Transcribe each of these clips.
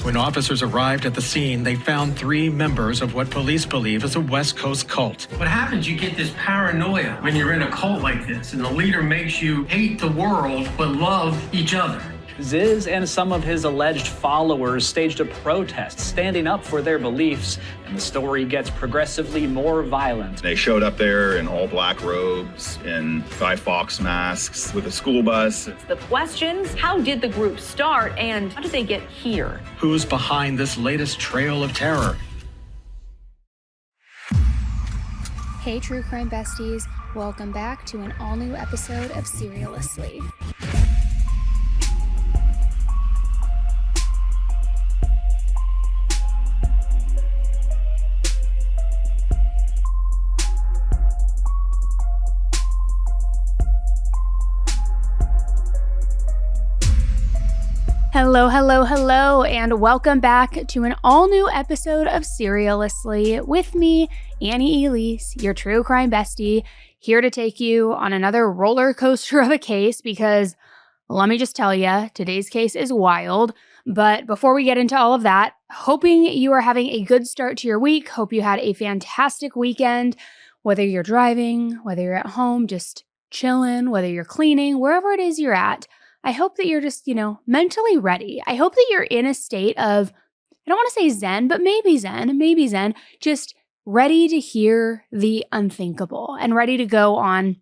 When officers arrived at the scene, they found 3 members of what police believe is a West Coast cult. What happens, you get this paranoia when you're in a cult like this, and the leader makes you hate the world but love each other. Ziz and some of his alleged followers staged a protest, standing up for their beliefs, and the story gets progressively more violent. They showed up there in all black robes and Guy Fawkes masks with a school bus. The questions, how did the group start and how did they get here? Who's behind this latest trail of terror? Hey True Crime Besties, welcome back to an all-new episode of Serialously. Hello, and welcome back to an all-new episode of Serialously with me, Annie Elise, your true crime bestie, here to take you on another roller coaster of a case because, let me just tell you, today's case is wild. But before we get into all of that, hoping you are having a good start to your week, hope you had a fantastic weekend, whether you're driving, whether you're at home, just chilling, whether you're cleaning, wherever it is you're at. I hope that you're just, mentally ready. I hope that you're in a state of, I don't want to say zen, but maybe zen, just ready to hear the unthinkable and ready to go on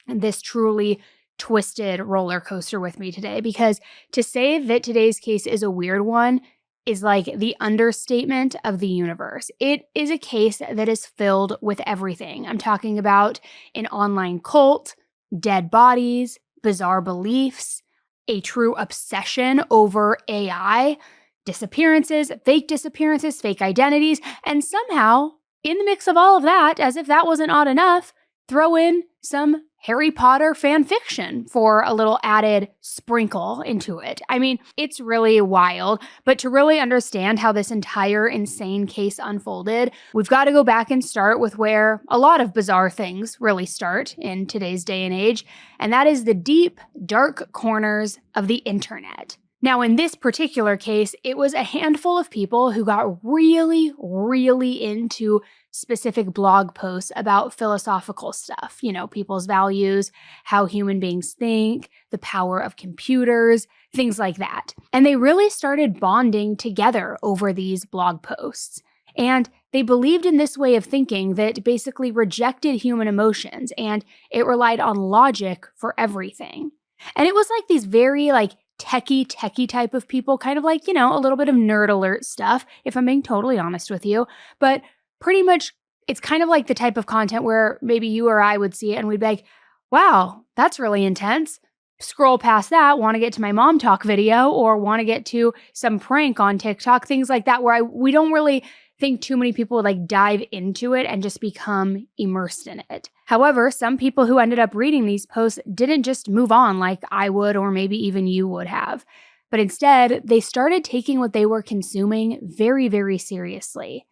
this truly twisted roller coaster with me today. Because to say that today's case is a weird one is like the understatement of the universe. It is a case that is filled with everything. I'm talking about an online cult, dead bodies, bizarre beliefs, a true obsession over AI, disappearances, fake identities, and somehow, in the mix of all of that, as if that wasn't odd enough, throw in some Harry Potter fan fiction for a little added sprinkle into it. I mean, it's really wild, but to really understand how this entire insane case unfolded, we've got to go back and start with where a lot of bizarre things really start in today's day and age, and that is the deep, dark corners of the internet. Now, in this particular case, it was a handful of people who got really, really into specific blog posts about philosophical stuff, people's values, how human beings think, the power of computers, things like that. And they really started bonding together over these blog posts. And they believed in this way of thinking that basically rejected human emotions, and it relied on logic for everything. And it was like these very techie type of people, kind of like, a little bit of nerd alert stuff, if I'm being totally honest with you. But pretty much it's kind of like the type of content where maybe you or I would see it and we'd be like, wow, that's really intense. Scroll past that, want to get to my mom talk video or want to get to some prank on TikTok, things like that, where we don't really think too many people would dive into it and just become immersed in it. However, some people who ended up reading these posts didn't just move on like I would or maybe even you would have, but instead they started taking what they were consuming very, very seriously.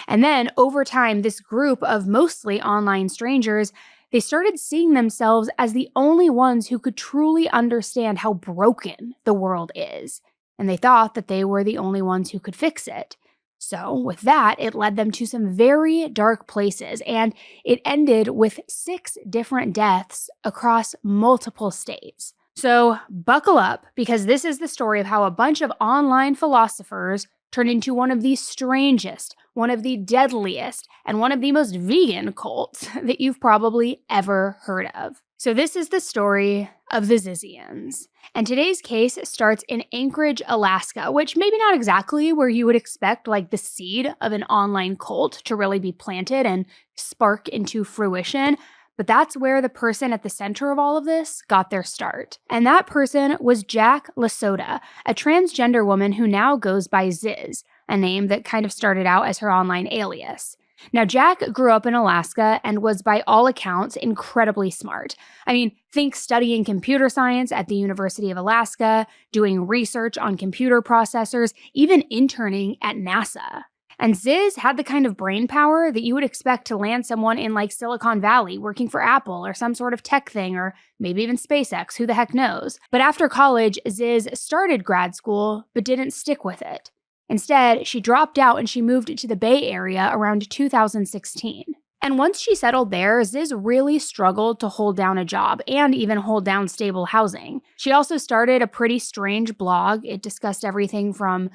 And then over time, this group of mostly online strangers, they started seeing themselves as the only ones who could truly understand how broken the world is. And they thought that they were the only ones who could fix it. So with that, it led them to some very dark places, and it ended with 6 different deaths across multiple states. So buckle up, because this is the story of how a bunch of online philosophers turned into one of the strangest, one of the deadliest, and one of the most vegan cults that you've probably ever heard of. So this is the story of the Zizians. And today's case starts in Anchorage, Alaska, which maybe not exactly where you would expect the seed of an online cult to really be planted and spark into fruition. But that's where the person at the center of all of this got their start. And that person was Jack Lasota, a transgender woman who now goes by Ziz, a name that kind of started out as her online alias. Now, Jack grew up in Alaska and was, by all accounts, incredibly smart. I mean, think studying computer science at the University of Alaska, doing research on computer processors, even interning at NASA. And Ziz had the kind of brain power that you would expect to land someone in Silicon Valley working for Apple or some sort of tech thing, or maybe even SpaceX, who the heck knows. But after college, Ziz started grad school, but didn't stick with it. Instead, she dropped out and she moved to the Bay Area around 2016. And once she settled there, Ziz really struggled to hold down a job and even hold down stable housing. She also started a pretty strange blog. It discussed everything from,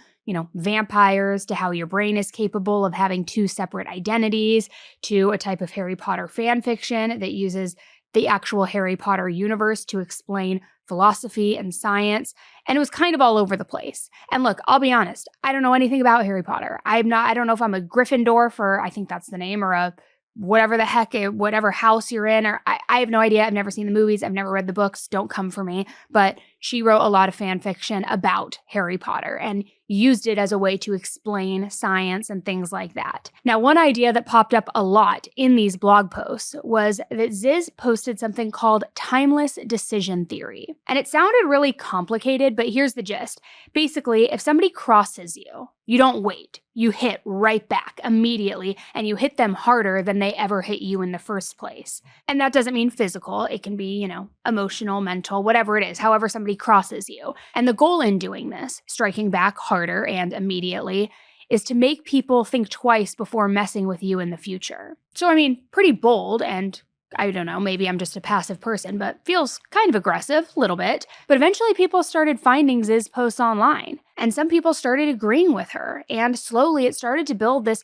vampires to how your brain is capable of having two separate identities, to a type of Harry Potter fan fiction that uses the actual Harry Potter universe to explain philosophy and science, and it was kind of all over the place. And look, I'll be honest, I don't know anything about Harry Potter. I don't know if I'm a Gryffindor for, I think that's the name, or a whatever the heck, whatever house you're in, or I have no idea. I've never seen the movies. I've never read the books. Don't come for me. But she wrote a lot of fan fiction about Harry Potter and used it as a way to explain science and things like that. Now, one idea that popped up a lot in these blog posts was that Ziz posted something called timeless decision theory. And it sounded really complicated, but here's the gist. Basically, if somebody crosses you, you don't wait. You hit right back immediately, and you hit them harder than they ever hit you in the first place. And that doesn't mean physical. It can be, emotional, mental, whatever it is, however somebody crosses you. And the goal in doing this, striking back harder and immediately, is to make people think twice before messing with you in the future. So, pretty bold, and I don't know, maybe I'm just a passive person, but feels kind of aggressive, a little bit. But eventually people started finding Ziz posts online, and some people started agreeing with her, and slowly it started to build this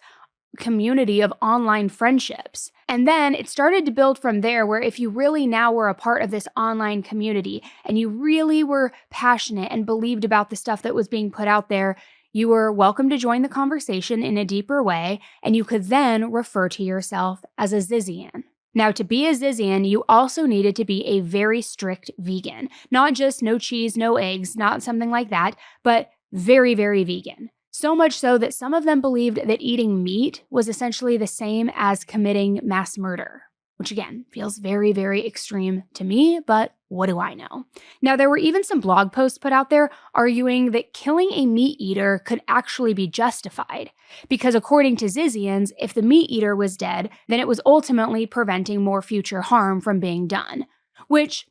community of online friendships. And then it started to build from there, where if you really now were a part of this online community and you really were passionate and believed about the stuff that was being put out there, you were welcome to join the conversation in a deeper way, and you could then refer to yourself as a Zizian. Now, to be a Zizian, you also needed to be a very strict vegan. Not just no cheese, no eggs, not something like that, but very, very vegan. So much so that some of them believed that eating meat was essentially the same as committing mass murder, which again, feels very, very extreme to me, but what do I know? Now, there were even some blog posts put out there arguing that killing a meat eater could actually be justified, because according to Zizians, if the meat eater was dead, then it was ultimately preventing more future harm from being done, which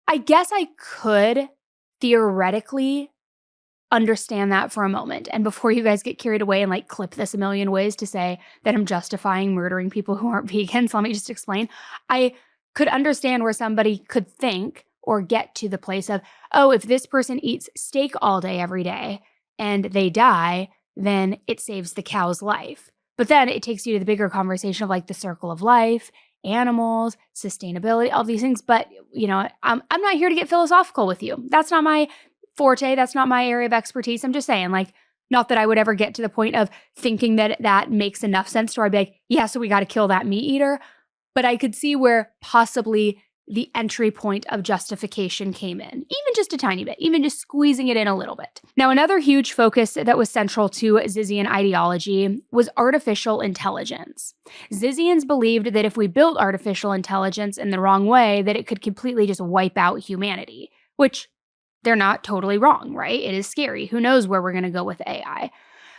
I guess I could theoretically understand that for a moment. And before you guys get carried away and clip this a million ways to say that I'm justifying murdering people who aren't vegans, let me just explain. I could understand where somebody could think or get to the place of, oh, if this person eats steak all day every day and they die, then it saves the cow's life. But then it takes you to the bigger conversation of the circle of life, animals, sustainability, all these things. But, I'm not here to get philosophical with you. That's not my forte. That's not my area of expertise. I'm just saying, not that I would ever get to the point of thinking that that makes enough sense to where I'd be like, yeah, so we got to kill that meat eater. But I could see where possibly the entry point of justification came in, even just a tiny bit, even just squeezing it in a little bit. Now, another huge focus that was central to Zizian ideology was artificial intelligence. Zizians believed that if we built artificial intelligence in the wrong way, that it could completely just wipe out humanity, which they're not totally wrong, right? It is scary. Who knows where we're going to go with AI?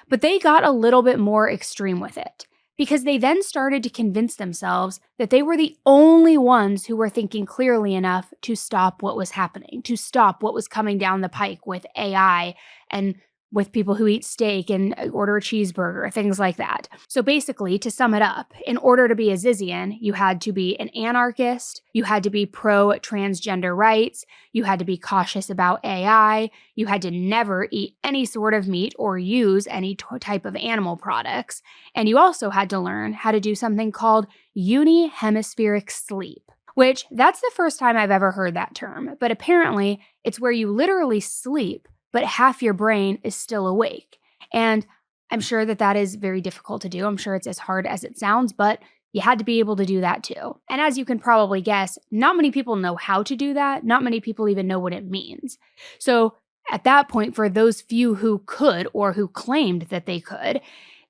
But they got a little bit more extreme with it, because they then started to convince themselves that they were the only ones who were thinking clearly enough to stop what was happening, to stop what was coming down the pike with AI and with people who eat steak and order a cheeseburger, things like that. So basically, to sum it up, in order to be a Zizian, you had to be an anarchist, you had to be pro-transgender rights, you had to be cautious about AI, you had to never eat any sort of meat or use any type of animal products, and you also had to learn how to do something called unhemispheric sleep, which that's the first time I've ever heard that term, but apparently it's where you literally sleep but half your brain is still awake. And I'm sure that is very difficult to do. I'm sure it's as hard as it sounds, but you had to be able to do that too. And as you can probably guess, not many people know how to do that. Not many people even know what it means. So at that point, for those few who could or who claimed that they could,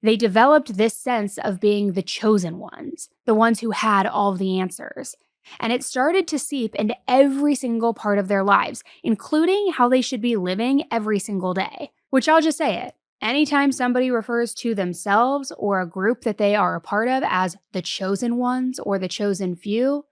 they developed this sense of being the chosen ones, the ones who had all the answers. And it started to seep into every single part of their lives, including how they should be living every single day. Which I'll just say it. Anytime somebody refers to themselves or a group that they are a part of as the chosen ones or the chosen few,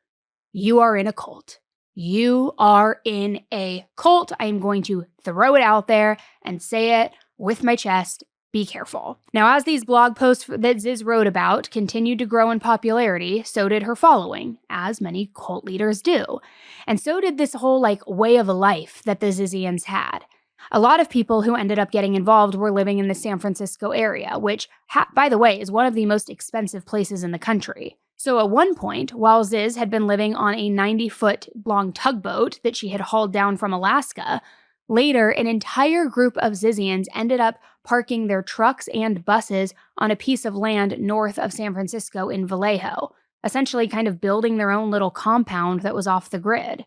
you are in a cult. You are in a cult. I am going to throw it out there and say it with my chest be careful. Now, as these blog posts that Ziz wrote about continued to grow in popularity, so did her following, as many cult leaders do. And so did this whole way of life that the Zizians had. A lot of people who ended up getting involved were living in the San Francisco area, which, by the way, is one of the most expensive places in the country. So at one point, while Ziz had been living on a 90-foot long tugboat that she had hauled down from Alaska, later an entire group of Zizians ended up parking their trucks and buses on a piece of land north of San Francisco in Vallejo, essentially kind of building their own little compound that was off the grid.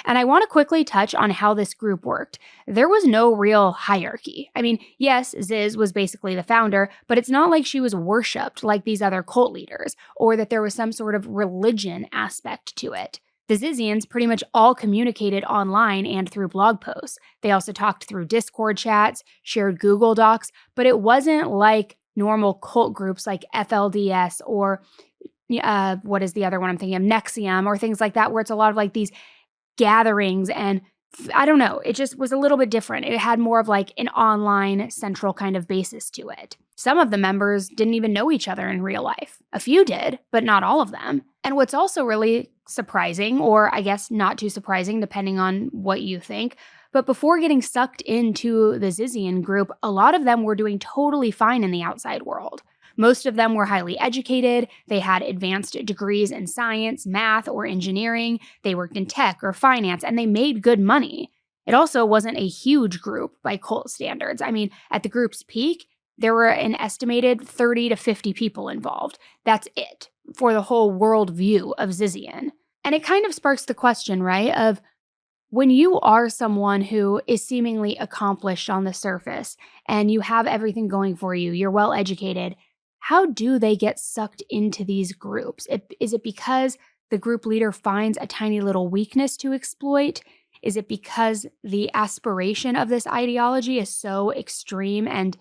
And I want to quickly touch on how this group worked. There was no real hierarchy. I mean, yes, Ziz was basically the founder, but it's not like she was worshipped like these other cult leaders, or that there was some sort of religion aspect to it. The Zizians pretty much all communicated online and through blog posts. They also talked through Discord chats, shared Google Docs, but it wasn't like normal cult groups like FLDS or what is the other one I'm thinking of, NXIVM or things like that, where it's a lot of these gatherings, and I don't know, it just was a little bit different. It had more of an online central kind of basis to it. Some of the members didn't even know each other in real life. A few did, but not all of them. And what's also really surprising, or I guess not too surprising depending on what you think, but before getting sucked into the Zizian group, a lot of them were doing totally fine in the outside world. Most of them were highly educated, they had advanced degrees in science, math, or engineering, they worked in tech or finance, and they made good money. It also wasn't a huge group by cult standards. I mean, at the group's peak, there were an estimated 30 to 50 people involved. That's it for the whole worldview of Zizian. And it kind of sparks the question, right, of when you are someone who is seemingly accomplished on the surface and you have everything going for you, you're well educated, how do they get sucked into these groups? Is it because the group leader finds a tiny little weakness to exploit? Is it because the aspiration of this ideology is so extreme and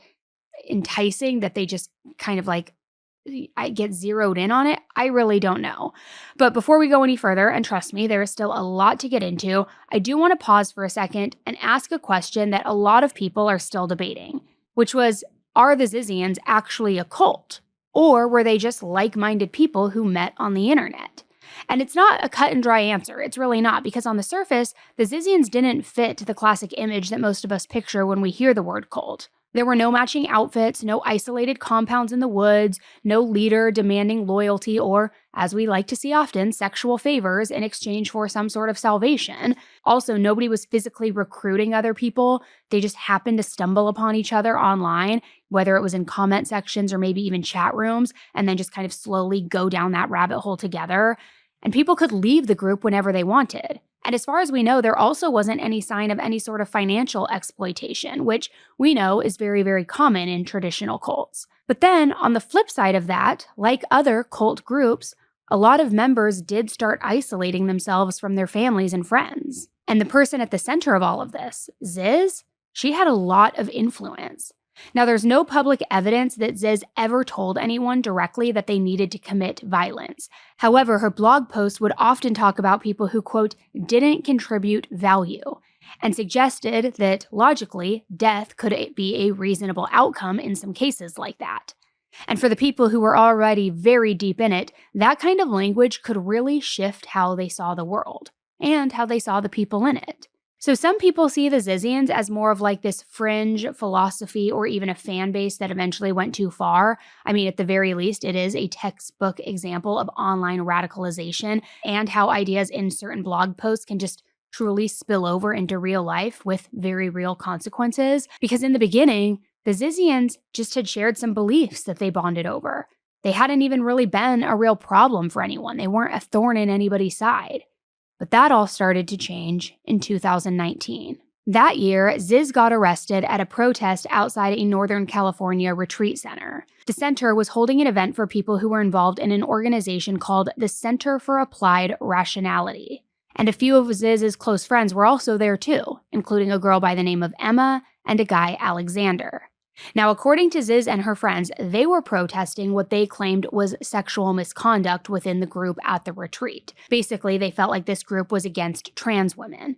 enticing that they just kind of I get zeroed in on it? I really don't know. But before we go any further, and trust me, there is still a lot to get into, I do want to pause for a second and ask a question that a lot of people are still debating, which was, are the Zizians actually a cult? Or were they just like-minded people who met on the internet? And it's not a cut and dry answer. It's really not, because on the surface, the Zizians didn't fit the classic image that most of us picture when we hear the word cult. There were no matching outfits, no isolated compounds in the woods, no leader demanding loyalty or, as we like to see often, sexual favors in exchange for some sort of salvation. Also, nobody was physically recruiting other people. They just happened to stumble upon each other online, whether it was in comment sections or maybe even chat rooms, and then just kind of slowly go down that rabbit hole together. And people could leave the group whenever they wanted. And as far as we know, there also wasn't any sign of any sort of financial exploitation, which we know is very, very common in traditional cults. But then, on the flip side of that, like other cult groups, a lot of members did start isolating themselves from their families and friends. And the person at the center of all of this, Ziz, she had a lot of influence. Now, there's no public evidence that Ziz ever told anyone directly that they needed to commit violence. However, her blog posts would often talk about people who, quote, didn't contribute value, and suggested that, logically, death could be a reasonable outcome in some cases like that. And for the people who were already very deep in it, that kind of language could really shift how they saw the world, and how they saw the people in it. So some people see the Zizians as more of this fringe philosophy or even a fan base that eventually went too far. I mean, at the very least, it is a textbook example of online radicalization and how ideas in certain blog posts can just truly spill over into real life with very real consequences. Because in the beginning, the Zizians just had shared some beliefs that they bonded over. They hadn't even really been a real problem for anyone. They weren't a thorn in anybody's side. But that all started to change in 2019. That year, Ziz got arrested at a protest outside a Northern California retreat center. The center was holding an event for people who were involved in an organization called the Center for Applied Rationality. And a few of Ziz's close friends were also there too, including a girl by the name of Emma and a guy, Alexander. Now, according to Ziz and her friends, they were protesting what they claimed was sexual misconduct within the group at the retreat. Basically, they felt like this group was against trans women.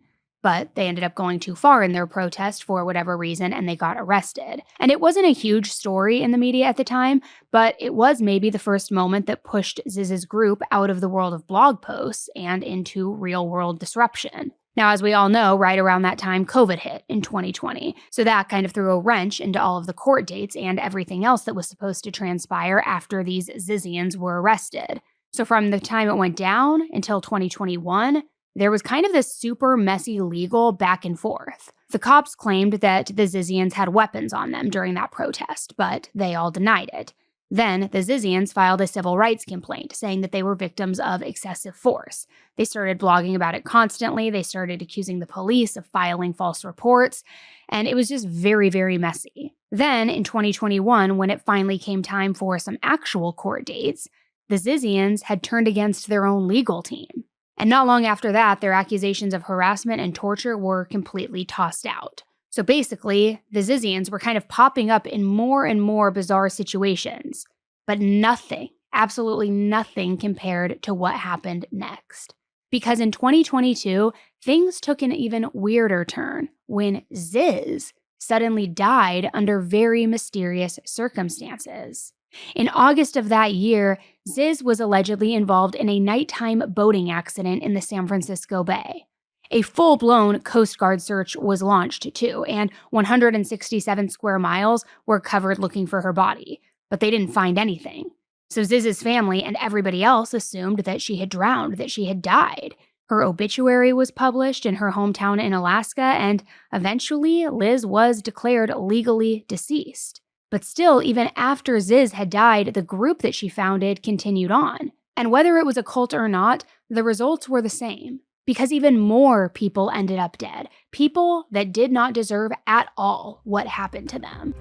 but they ended up going too far in their protest for whatever reason, and they got arrested. And it wasn't a huge story in the media at the time, but it was maybe the first moment that pushed Ziz's group out of the world of blog posts and into real-world disruption. Now, as we all know, right around that time, COVID hit in 2020. So that kind of threw a wrench into all of the court dates and everything else that was supposed to transpire after these Zizians were arrested. So from the time it went down until 2021, there was kind of this super messy legal back and forth. The cops claimed that the Zizians had weapons on them during that protest, but they all denied it. Then, the Zizians filed a civil rights complaint saying that they were victims of excessive force. They started blogging about it constantly. They started accusing the police of filing false reports, and it was just very, very messy. Then, in 2021, when it finally came time for some actual court dates, the Zizians had turned against their own legal team. And not long after that, their accusations of harassment and torture were completely tossed out. So basically, the Zizians were kind of popping up in more and more bizarre situations, but nothing, absolutely nothing compared to what happened next. Because in 2022, things took an even weirder turn when Ziz suddenly died under very mysterious circumstances. In August of that year, Ziz was allegedly involved in a nighttime boating accident in the San Francisco Bay. A full-blown Coast Guard search was launched, too, and 167 square miles were covered looking for her body, but they didn't find anything. So Ziz's family and everybody else assumed that she had drowned, that she had died. Her obituary was published in her hometown in Alaska, and eventually Liz was declared legally deceased. But still, even after Ziz had died, the group that she founded continued on. And whether it was a cult or not, the results were the same. Because even more people ended up dead. People that did not deserve at all what happened to them.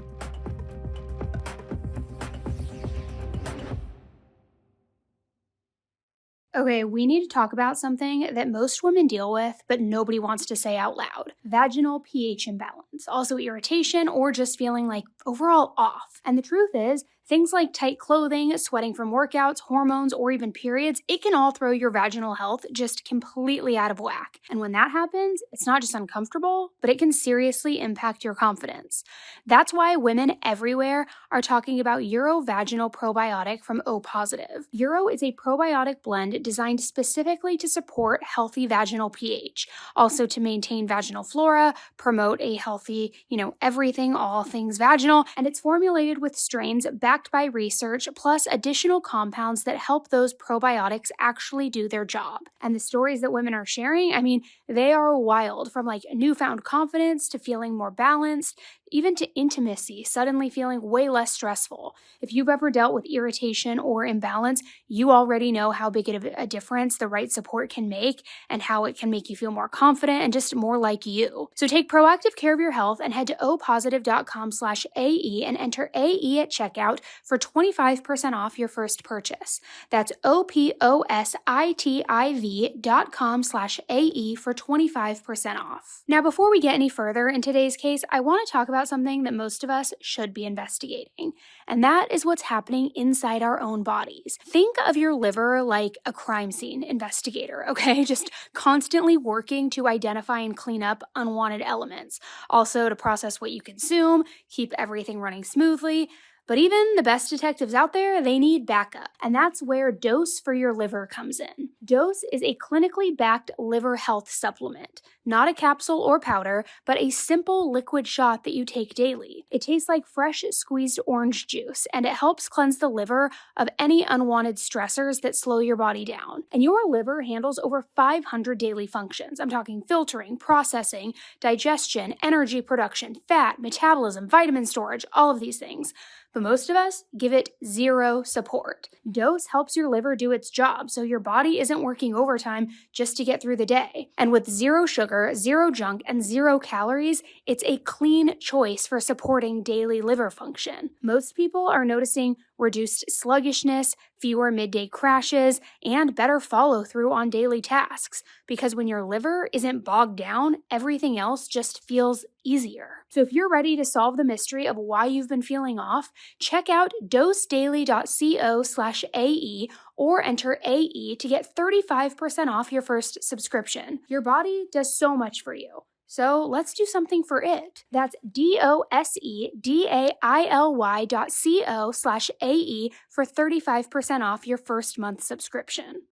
Okay, we need to talk about something that most women deal with, but nobody wants to say out loud. Vaginal pH imbalance, also irritation, or just feeling like overall off. And the truth is, things like tight clothing, sweating from workouts, hormones, or even periods, it can all throw your vaginal health just completely out of whack. And when that happens, it's not just uncomfortable, but it can seriously impact your confidence. That's why women everywhere are talking about Urovaginal Probiotic from O Positive. Uro is a probiotic blend designed specifically to support healthy vaginal pH, also to maintain vaginal flora, promote a healthy, everything, all things vaginal, and it's formulated with strains backed by research, plus additional compounds that help those probiotics actually do their job. And the stories that women are sharing, they are wild, from like newfound confidence to feeling more balanced, even to intimacy, suddenly feeling way less stressful. If you've ever dealt with irritation or imbalance, you already know how big of a difference the right support can make and how it can make you feel more confident and just more like you. So take proactive care of your health and head to opositive.com/AE and enter AE at checkout for 25% off your first purchase. That's opositiv.com/AE for 25% off. Now, before we get any further in today's case, I want to talk about something that most of us should be investigating, and that is what's happening inside our own bodies. Think of your liver like a crime scene investigator, okay? Just constantly working to identify and clean up unwanted elements, also to process what you consume, keep everything running smoothly. But even the best detectives out there, they need backup. And that's where Dose for Your Liver comes in. Dose is a clinically backed liver health supplement. Not a capsule or powder, but a simple liquid shot that you take daily. It tastes like fresh squeezed orange juice, and it helps cleanse the liver of any unwanted stressors that slow your body down. And your liver handles over 500 daily functions. I'm talking filtering, processing, digestion, energy production, fat, metabolism, vitamin storage, all of these things. But most of us give it zero support. Dose helps your liver do its job, so your body isn't working overtime just to get through the day. And with zero sugar, zero junk, and zero calories, it's a clean choice for supporting daily liver function. Most people are noticing reduced sluggishness, fewer midday crashes, and better follow through on daily tasks. Because when your liver isn't bogged down, everything else just feels easier. So if you're ready to solve the mystery of why you've been feeling off, check out dosedaily.co/AE or enter AE to get 35% off your first subscription. Your body does so much for you. So let's do something for it. That's dosedaily.co/AE for 35% off your first month subscription.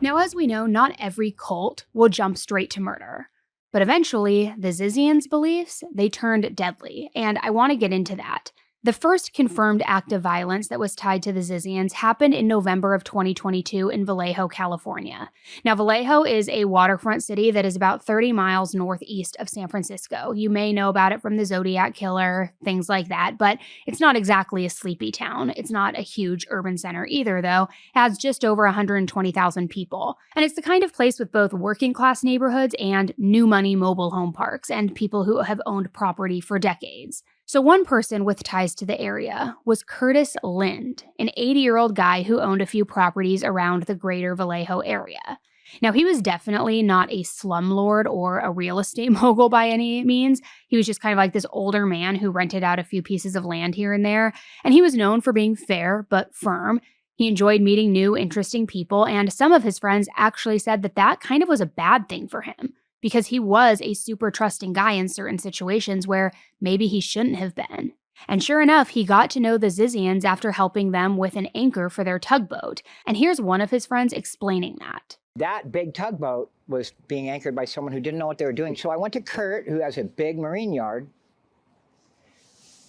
Now, as we know, not every cult will jump straight to murder. But eventually, the Zizians' beliefs, they turned deadly, and I want to get into that. The first confirmed act of violence that was tied to the Zizians happened in November of 2022 in Vallejo, California. Now, Vallejo is a waterfront city that is about 30 miles northeast of San Francisco. You may know about it from the Zodiac Killer, things like that, but it's not exactly a sleepy town. It's not a huge urban center either, though. It has just over 120,000 people. And it's the kind of place with both working class neighborhoods and new money mobile home parks and people who have owned property for decades. So one person with ties to the area was Curtis Lind, an 80-year-old guy who owned a few properties around the greater Vallejo area. Now, he was definitely not a slumlord or a real estate mogul by any means. He was just kind of like this older man who rented out a few pieces of land here and there, and he was known for being fair but firm. He enjoyed meeting new, interesting people, and some of his friends actually said that that kind of was a bad thing for him, because he was a super trusting guy in certain situations where maybe he shouldn't have been. And sure enough, he got to know the Zizians after helping them with an anchor for their tugboat. And here's one of his friends explaining that. That big tugboat was being anchored by someone who didn't know what they were doing. So I went to Kurt, who has a big marine yard,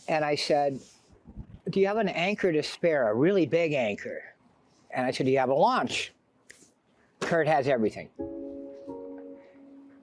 and I said, do you have an anchor to spare, a really big anchor? And I said, do you have a launch? Kurt has everything.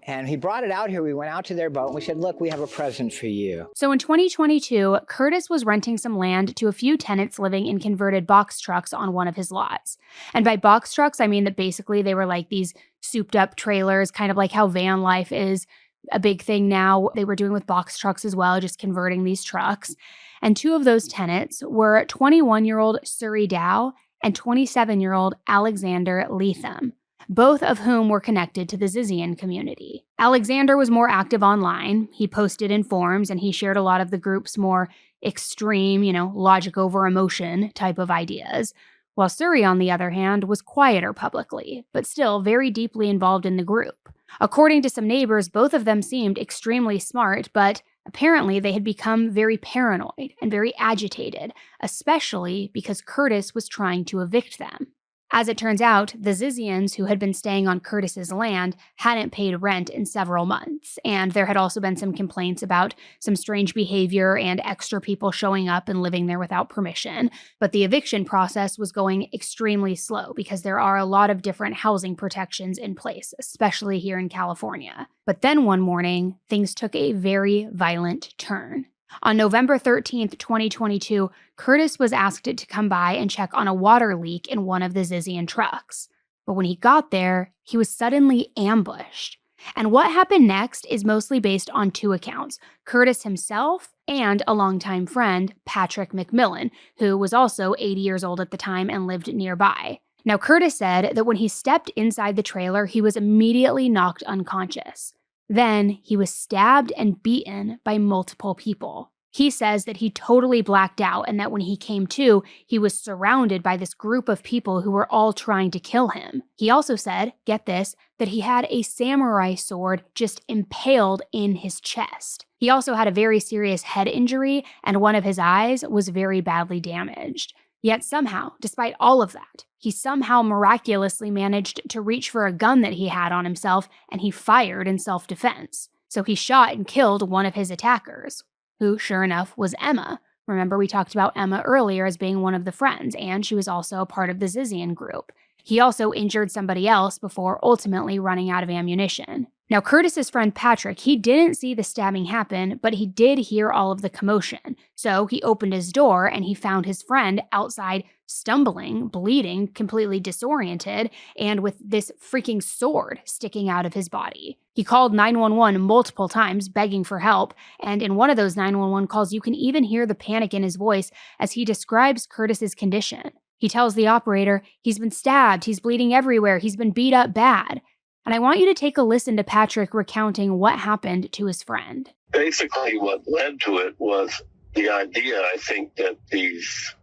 And he brought it out here. We went out to their boat and we said, look, we have a present for you. So in 2022, Curtis was renting some land to a few tenants living in converted box trucks on one of his lots. And by box trucks, I mean that basically they were like these souped up trailers, kind of like how van life is a big thing now. They were doing with box trucks as well, just converting these trucks. And two of those tenants were 21-year-old Suri Dow and 27-year-old Alexander Leatham, both of whom were connected to the Zizian community. Alexander was more active online. He posted in forums and he shared a lot of the group's more extreme, logic over emotion type of ideas. While Suri, on the other hand, was quieter publicly, but still very deeply involved in the group. According to some neighbors, both of them seemed extremely smart, but apparently they had become very paranoid and very agitated, especially because Curtis was trying to evict them. As it turns out, the Zizians, who had been staying on Curtis's land, hadn't paid rent in several months, and there had also been some complaints about some strange behavior and extra people showing up and living there without permission. But the eviction process was going extremely slow because there are a lot of different housing protections in place, especially here in California. But then one morning, things took a very violent turn. On November 13th, 2022, Curtis was asked to come by and check on a water leak in one of the Zizian trucks. But when he got there, he was suddenly ambushed. And what happened next is mostly based on two accounts: Curtis himself and a longtime friend, Patrick McMillan, who was also 80 years old at the time and lived nearby. Now, Curtis said that when he stepped inside the trailer, he was immediately knocked unconscious. Then he was stabbed and beaten by multiple people. He says that he totally blacked out and that when he came to, he was surrounded by this group of people who were all trying to kill him. He also said, get this, that he had a samurai sword just impaled in his chest. He also had a very serious head injury and one of his eyes was very badly damaged. Yet somehow, despite all of that, he somehow miraculously managed to reach for a gun that he had on himself and he fired in self-defense. So he shot and killed one of his attackers, who, sure enough, was Emma. Remember, we talked about Emma earlier as being one of the friends, and she was also a part of the Zizian group. He also injured somebody else before ultimately running out of ammunition. Now, Curtis's friend Patrick, he didn't see the stabbing happen, but he did hear all of the commotion. So he opened his door and he found his friend outside stumbling, bleeding, completely disoriented, and with this freaking sword sticking out of his body. He called 911 multiple times, begging for help, and in one of those 911 calls, you can even hear the panic in his voice as he describes Curtis's condition. He tells the operator, he's been stabbed, he's bleeding everywhere, he's been beat up bad. And I want you to take a listen to Patrick recounting what happened to his friend. Basically, what led to it was the idea, I think, that these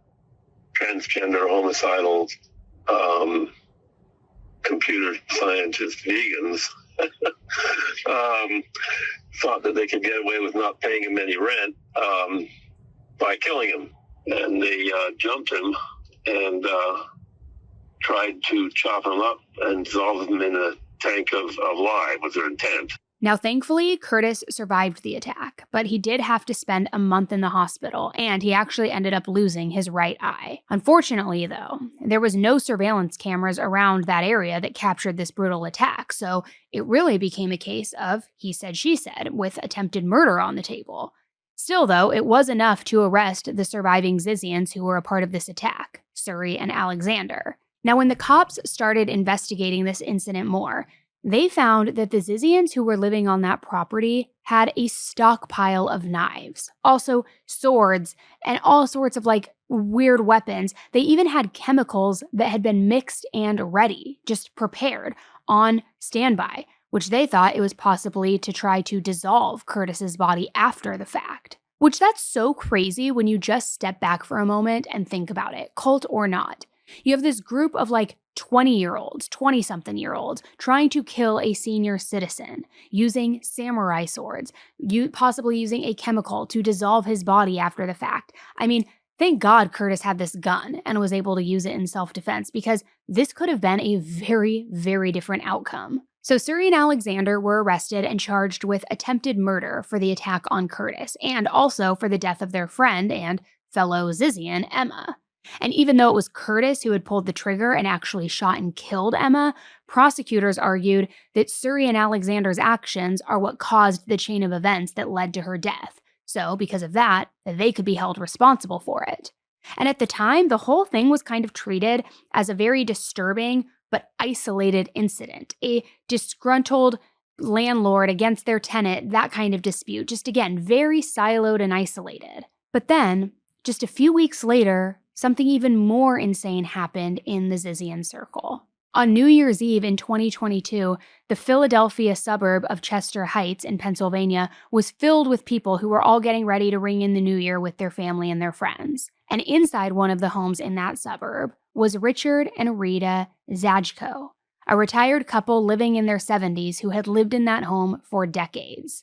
transgender, homicidal, computer scientist vegans thought that they could get away with not paying him any rent by killing him. And they jumped him and tried to chop him up and dissolve him in a tank of lye was their intent. Now, thankfully, Curtis survived the attack, but he did have to spend a month in the hospital, and he actually ended up losing his right eye. Unfortunately, though, there was no surveillance cameras around that area that captured this brutal attack, so it really became a case of he said, she said, with attempted murder on the table. Still, though, it was enough to arrest the surviving Zizians who were a part of this attack, Suri and Alexander. Now, when the cops started investigating this incident more, they found that the Zizians who were living on that property had a stockpile of knives, also swords, and all sorts of weird weapons. They even had chemicals that had been mixed and ready, just prepared, on standby, which they thought it was possibly to try to dissolve Curtis's body after the fact. Which that's so crazy when you just step back for a moment and think about it, cult or not. You have this group of 20-year-olds, 20-something-year-olds, trying to kill a senior citizen, using samurai swords, possibly using a chemical to dissolve his body after the fact. I mean, thank God Curtis had this gun and was able to use it in self-defense, because this could have been a very, very different outcome. So Suri and Alexander were arrested and charged with attempted murder for the attack on Curtis, and also for the death of their friend and fellow Zizian, Emma. And even though it was Curtis who had pulled the trigger and actually shot and killed Emma, prosecutors argued that Suri and Alexander's actions are what caused the chain of events that led to her death. So, because of that, they could be held responsible for it. And at the time, the whole thing was kind of treated as a very disturbing but isolated incident, a disgruntled landlord against their tenant, that kind of dispute, just again, very siloed and isolated. But then, just a few weeks later, something even more insane happened in the Zizian circle. On New Year's Eve in 2022, the Philadelphia suburb of Chester Heights in Pennsylvania was filled with people who were all getting ready to ring in the new year with their family and their friends. And inside one of the homes in that suburb was Richard and Rita Zajko, a retired couple living in their 70s who had lived in that home for decades.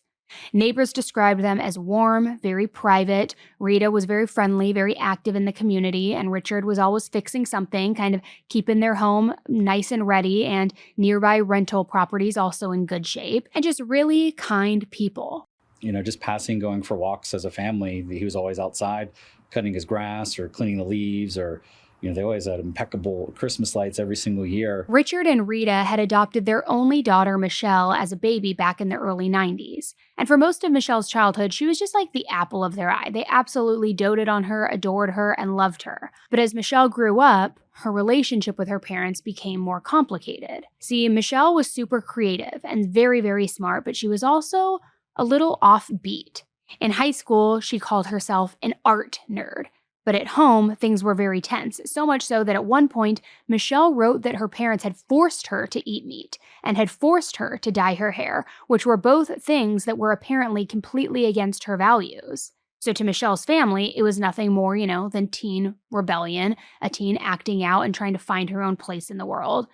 Neighbors described them as warm, very private. Rita was very friendly, very active in the community, and Richard was always fixing something, kind of keeping their home nice and ready, and nearby rental properties also in good shape, and just really kind people. Just passing, going for walks as a family. He was always outside cutting his grass or cleaning the leaves, or they always had impeccable Christmas lights every single year. Richard and Rita had adopted their only daughter, Michelle, as a baby back in the early 90s. And for most of Michelle's childhood, she was just like the apple of their eye. They absolutely doted on her, adored her, and loved her. But as Michelle grew up, her relationship with her parents became more complicated. See, Michelle was super creative and very, very smart, but she was also a little offbeat. In high school, she called herself an art nerd. But at home, things were very tense, so much so that at one point, Michelle wrote that her parents had forced her to eat meat and had forced her to dye her hair, which were both things that were apparently completely against her values. So to Michelle's family, it was nothing more, than teen rebellion, a teen acting out and trying to find her own place in the world.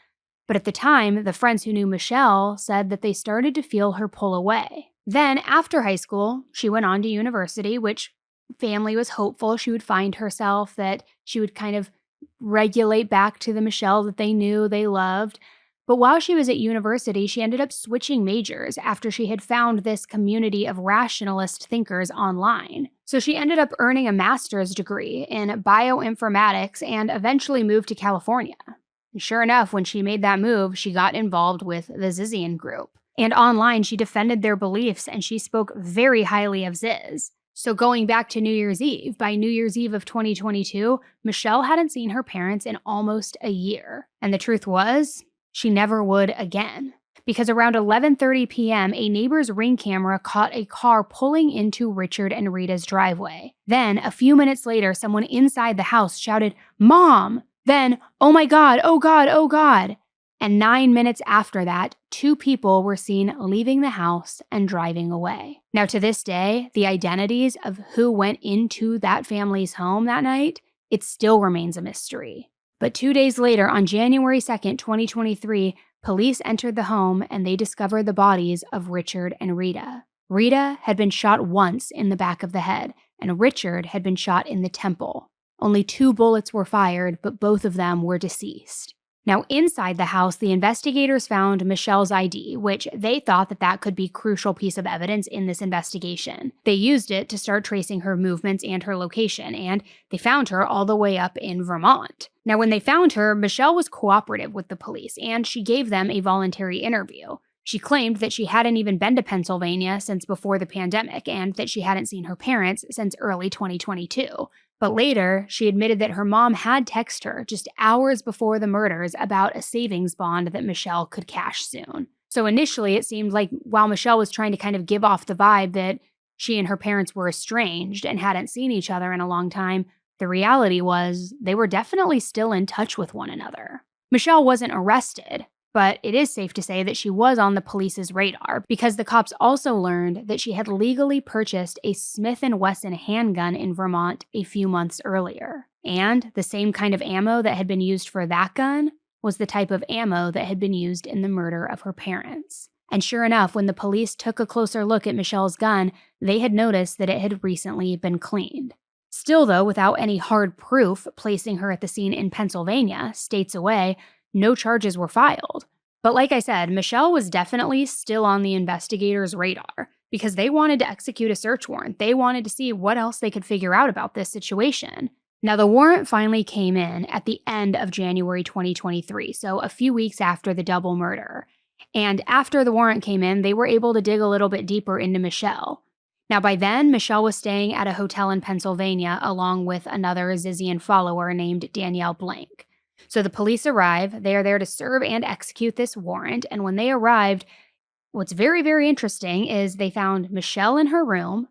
But at the time, the friends who knew Michelle said that they started to feel her pull away. Then, after high school, she went on to university, which family was hopeful she would find herself, that she would kind of regulate back to the Michelle that they knew, they loved. But while she was at university, she ended up switching majors after she had found this community of rationalist thinkers online. So she ended up earning a master's degree in bioinformatics and eventually moved to California. And sure enough, when she made that move, she got involved with the Zizian group. And online, she defended their beliefs and she spoke very highly of Ziz. So going back to New Year's Eve, by New Year's Eve of 2022, Michelle hadn't seen her parents in almost a year. And the truth was, she never would again. Because around 11:30 p.m., a neighbor's Ring camera caught a car pulling into Richard and Rita's driveway. Then, a few minutes later, someone inside the house shouted, "Mom!" Then, "Oh my God, oh God, oh God!" And 9 minutes after that, 2 people were seen leaving the house and driving away. Now, to this day, the identities of who went into that family's home that night, it still remains a mystery. But 2 days later, on January 2nd, 2023, police entered the home and they discovered the bodies of Richard and Rita. Rita had been shot once in the back of the head, and Richard had been shot in the temple. Only 2 bullets were fired, but both of them were deceased. Now, inside the house, the investigators found Michelle's ID, which they thought that could be a crucial piece of evidence in this investigation. They used it to start tracing her movements and her location, and they found her all the way up in Vermont. Now, when they found her, Michelle was cooperative with the police, and she gave them a voluntary interview. She claimed that she hadn't even been to Pennsylvania since before the pandemic, and that she hadn't seen her parents since early 2022. But later, she admitted that her mom had texted her just hours before the murders about a savings bond that Michelle could cash soon. So initially, it seemed like while Michelle was trying to kind of give off the vibe that she and her parents were estranged and hadn't seen each other in a long time, the reality was they were definitely still in touch with one another. Michelle wasn't arrested, but it is safe to say that she was on the police's radar because the cops also learned that she had legally purchased a Smith & Wesson handgun in Vermont a few months earlier. And the same kind of ammo that had been used for that gun was the type of ammo that had been used in the murder of her parents. And sure enough, when the police took a closer look at Michelle's gun, they had noticed that it had recently been cleaned. Still, though, without any hard proof placing her at the scene in Pennsylvania, states away, no charges were filed. But like I said, Michelle was definitely still on the investigators' radar because they wanted to execute a search warrant. They wanted to see what else they could figure out about this situation. Now, the warrant finally came in at the end of January 2023, so a few weeks after the double murder. And after the warrant came in, they were able to dig a little bit deeper into Michelle. Now, by then, Michelle was staying at a hotel in Pennsylvania along with another Zizian follower named Danielle Blank. So the police arrive, they are there to serve and execute this warrant, and when they arrived, what's very, very interesting is they found Michelle in her room,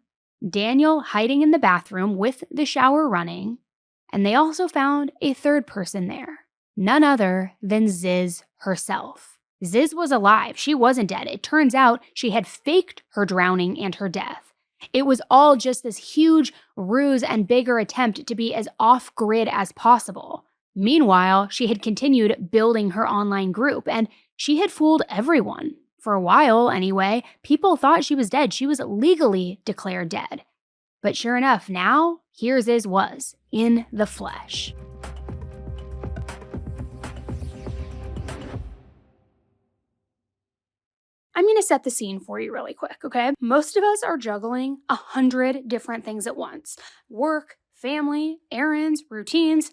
Daniel hiding in the bathroom with the shower running, and they also found a third person there, none other than Ziz herself. Ziz was alive, she wasn't dead. It turns out she had faked her drowning and her death. It was all just this huge ruse and bigger attempt to be as off-grid as possible. Meanwhile, she had continued building her online group, and she had fooled everyone. For a while, anyway, people thought she was dead. She was legally declared dead. But sure enough, now, here Ziz was, in the flesh. I'm going to set the scene for you really quick, okay? Most of us are juggling 100 different things at once. Work, family, errands, routines,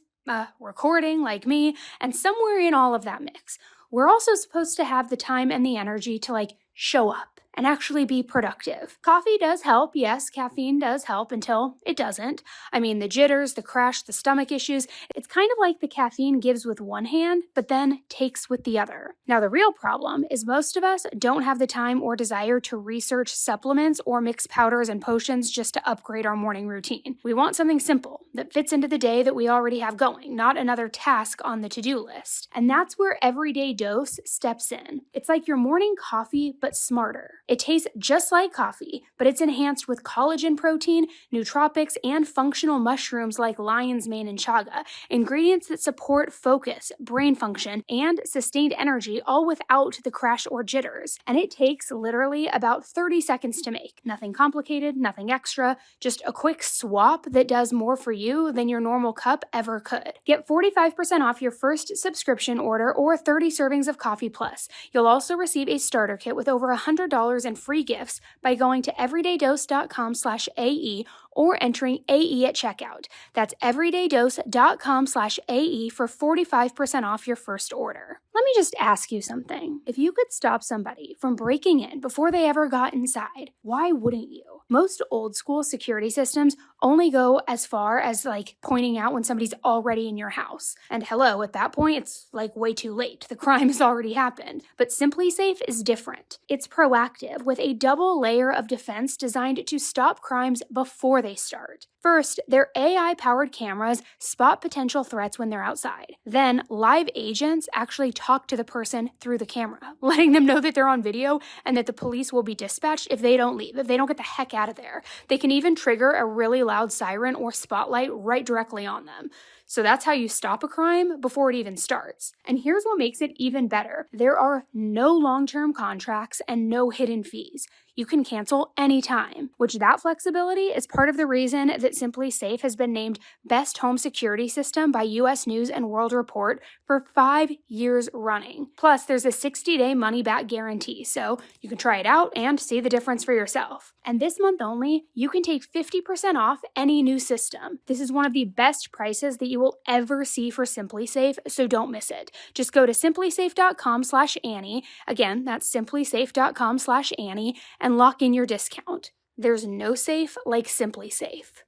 recording like me, and somewhere in all of that mix, we're also supposed to have the time and the energy to show up and actually be productive. Coffee does help, yes, caffeine does help until it doesn't. I mean, the jitters, the crash, the stomach issues, it's kind of like the caffeine gives with one hand, but then takes with the other. Now, the real problem is most of us don't have the time or desire to research supplements or mix powders and potions just to upgrade our morning routine. We want something simple that fits into the day that we already have going, not another task on the to-do list. And that's where Everyday Dose steps in. It's like your morning coffee, but smarter. It tastes just like coffee, but it's enhanced with collagen protein, nootropics, and functional mushrooms like lion's mane and chaga, ingredients that support focus, brain function, and sustained energy, all without the crash or jitters. And it takes literally about 30 seconds to make. Nothing complicated, nothing extra, just a quick swap that does more for you than your normal cup ever could. Get 45% off your first subscription order or 30 servings of Coffee Plus. You'll also receive a starter kit with over $100 in free gifts by going to everydaydose.com/AE or entering AE at checkout. That's everydaydose.com/AE for 45% off your first order. Let me just ask you something. If you could stop somebody from breaking in before they ever got inside, why wouldn't you? most old school security systems only go as far as like pointing out when somebody's already in your house. And hello, at that point, it's like way too late. The crime has already happened. But Simply Safe is different. It's proactive with a double layer of defense designed to stop crimes before they start. First, their AI-powered cameras spot potential threats when they're outside. Then, live agents actually talk to the person through the camera, letting them know that they're on video and that the police will be dispatched if they don't leave, if they don't get the heck out of there. They can even trigger a really loud siren or spotlight right directly on them. So that's how you stop a crime before it even starts. And here's what makes it even better. There are no long-term contracts and no hidden fees. You can cancel anytime, which that flexibility is part of the reason that Simply Safe has been named Best Home Security System by US News and World Report for 5 years running. Plus, there's a 60-day money-back guarantee, so you can try it out and see the difference for yourself. And this month only, you can take 50% off any new system. This is one of the best prices that you will ever see for Simply Safe, so don't miss it. Just go to simplysafe.com/Annie. Again, that's simplysafe.com/Annie and lock in your discount. There's no safe like Simply Safe.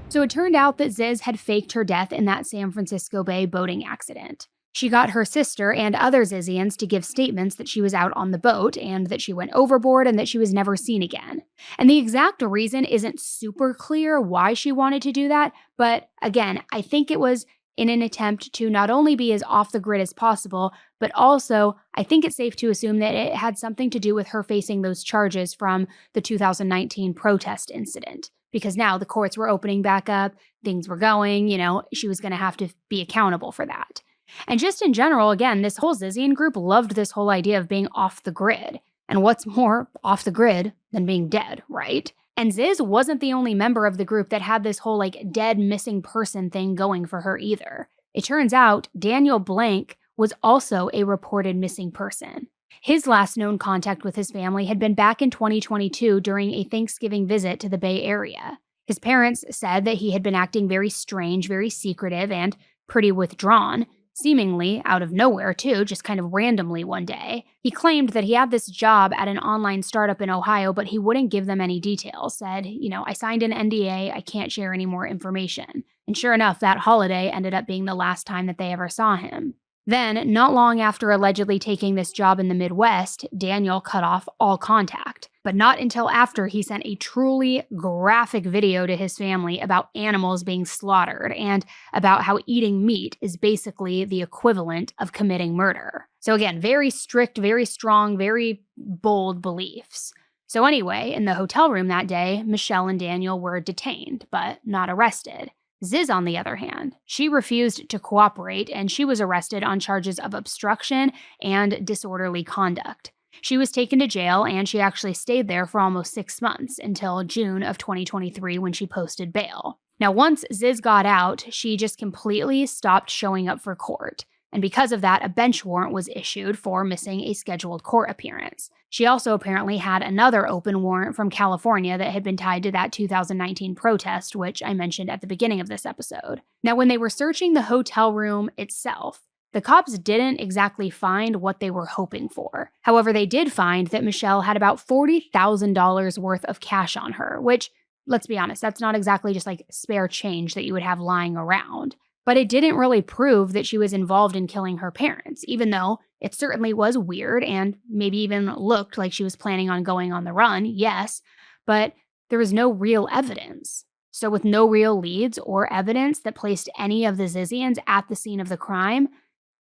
So it turned out that Ziz had faked her death in that San Francisco Bay boating accident. She got her sister and other Zizians to give statements that she was out on the boat and that she went overboard and that she was never seen again. And the exact reason isn't super clear why she wanted to do that, but again, I think it was in an attempt to not only be as off the grid as possible, but also I think it's safe to assume that it had something to do with her facing those charges from the 2019 protest incident. Because now the courts were opening back up, things were going, she was going to have to be accountable for that. And just in general, again, this whole Zizian group loved this whole idea of being off the grid. And what's more off the grid than being dead, right? And Ziz wasn't the only member of the group that had this whole dead missing person thing going for her either. It turns out Daniel Blank was also a reported missing person. His last known contact with his family had been back in 2022 during a Thanksgiving visit to the Bay Area. His parents said that he had been acting very strange, very secretive, and pretty withdrawn, seemingly out of nowhere too, just kind of randomly one day. He claimed that he had this job at an online startup in Ohio, but he wouldn't give them any details, said, I signed an NDA, I can't share any more information. And sure enough, that holiday ended up being the last time that they ever saw him. Then, not long after allegedly taking this job in the Midwest, Daniel cut off all contact. But not until after he sent a truly graphic video to his family about animals being slaughtered and about how eating meat is basically the equivalent of committing murder. So again, very strict, very strong, very bold beliefs. So anyway, in the hotel room that day, Michelle and Daniel were detained, but not arrested. Ziz, on the other hand, she refused to cooperate and she was arrested on charges of obstruction and disorderly conduct. She was taken to jail and she actually stayed there for almost 6 months until June of 2023 when she posted bail. Now, once Ziz got out, she just completely stopped showing up for court. And because of that, a bench warrant was issued for missing a scheduled court appearance. She also apparently had another open warrant from California that had been tied to that 2019 protest, which I mentioned at the beginning of this episode. Now, when they were searching the hotel room itself, the cops didn't exactly find what they were hoping for. However, they did find that Michelle had about $40,000 worth of cash on her, which, let's be honest, that's not exactly just spare change that you would have lying around. But it didn't really prove that she was involved in killing her parents, even though it certainly was weird and maybe even looked like she was planning on going on the run, yes, but there was no real evidence. So with no real leads or evidence that placed any of the Zizians at the scene of the crime,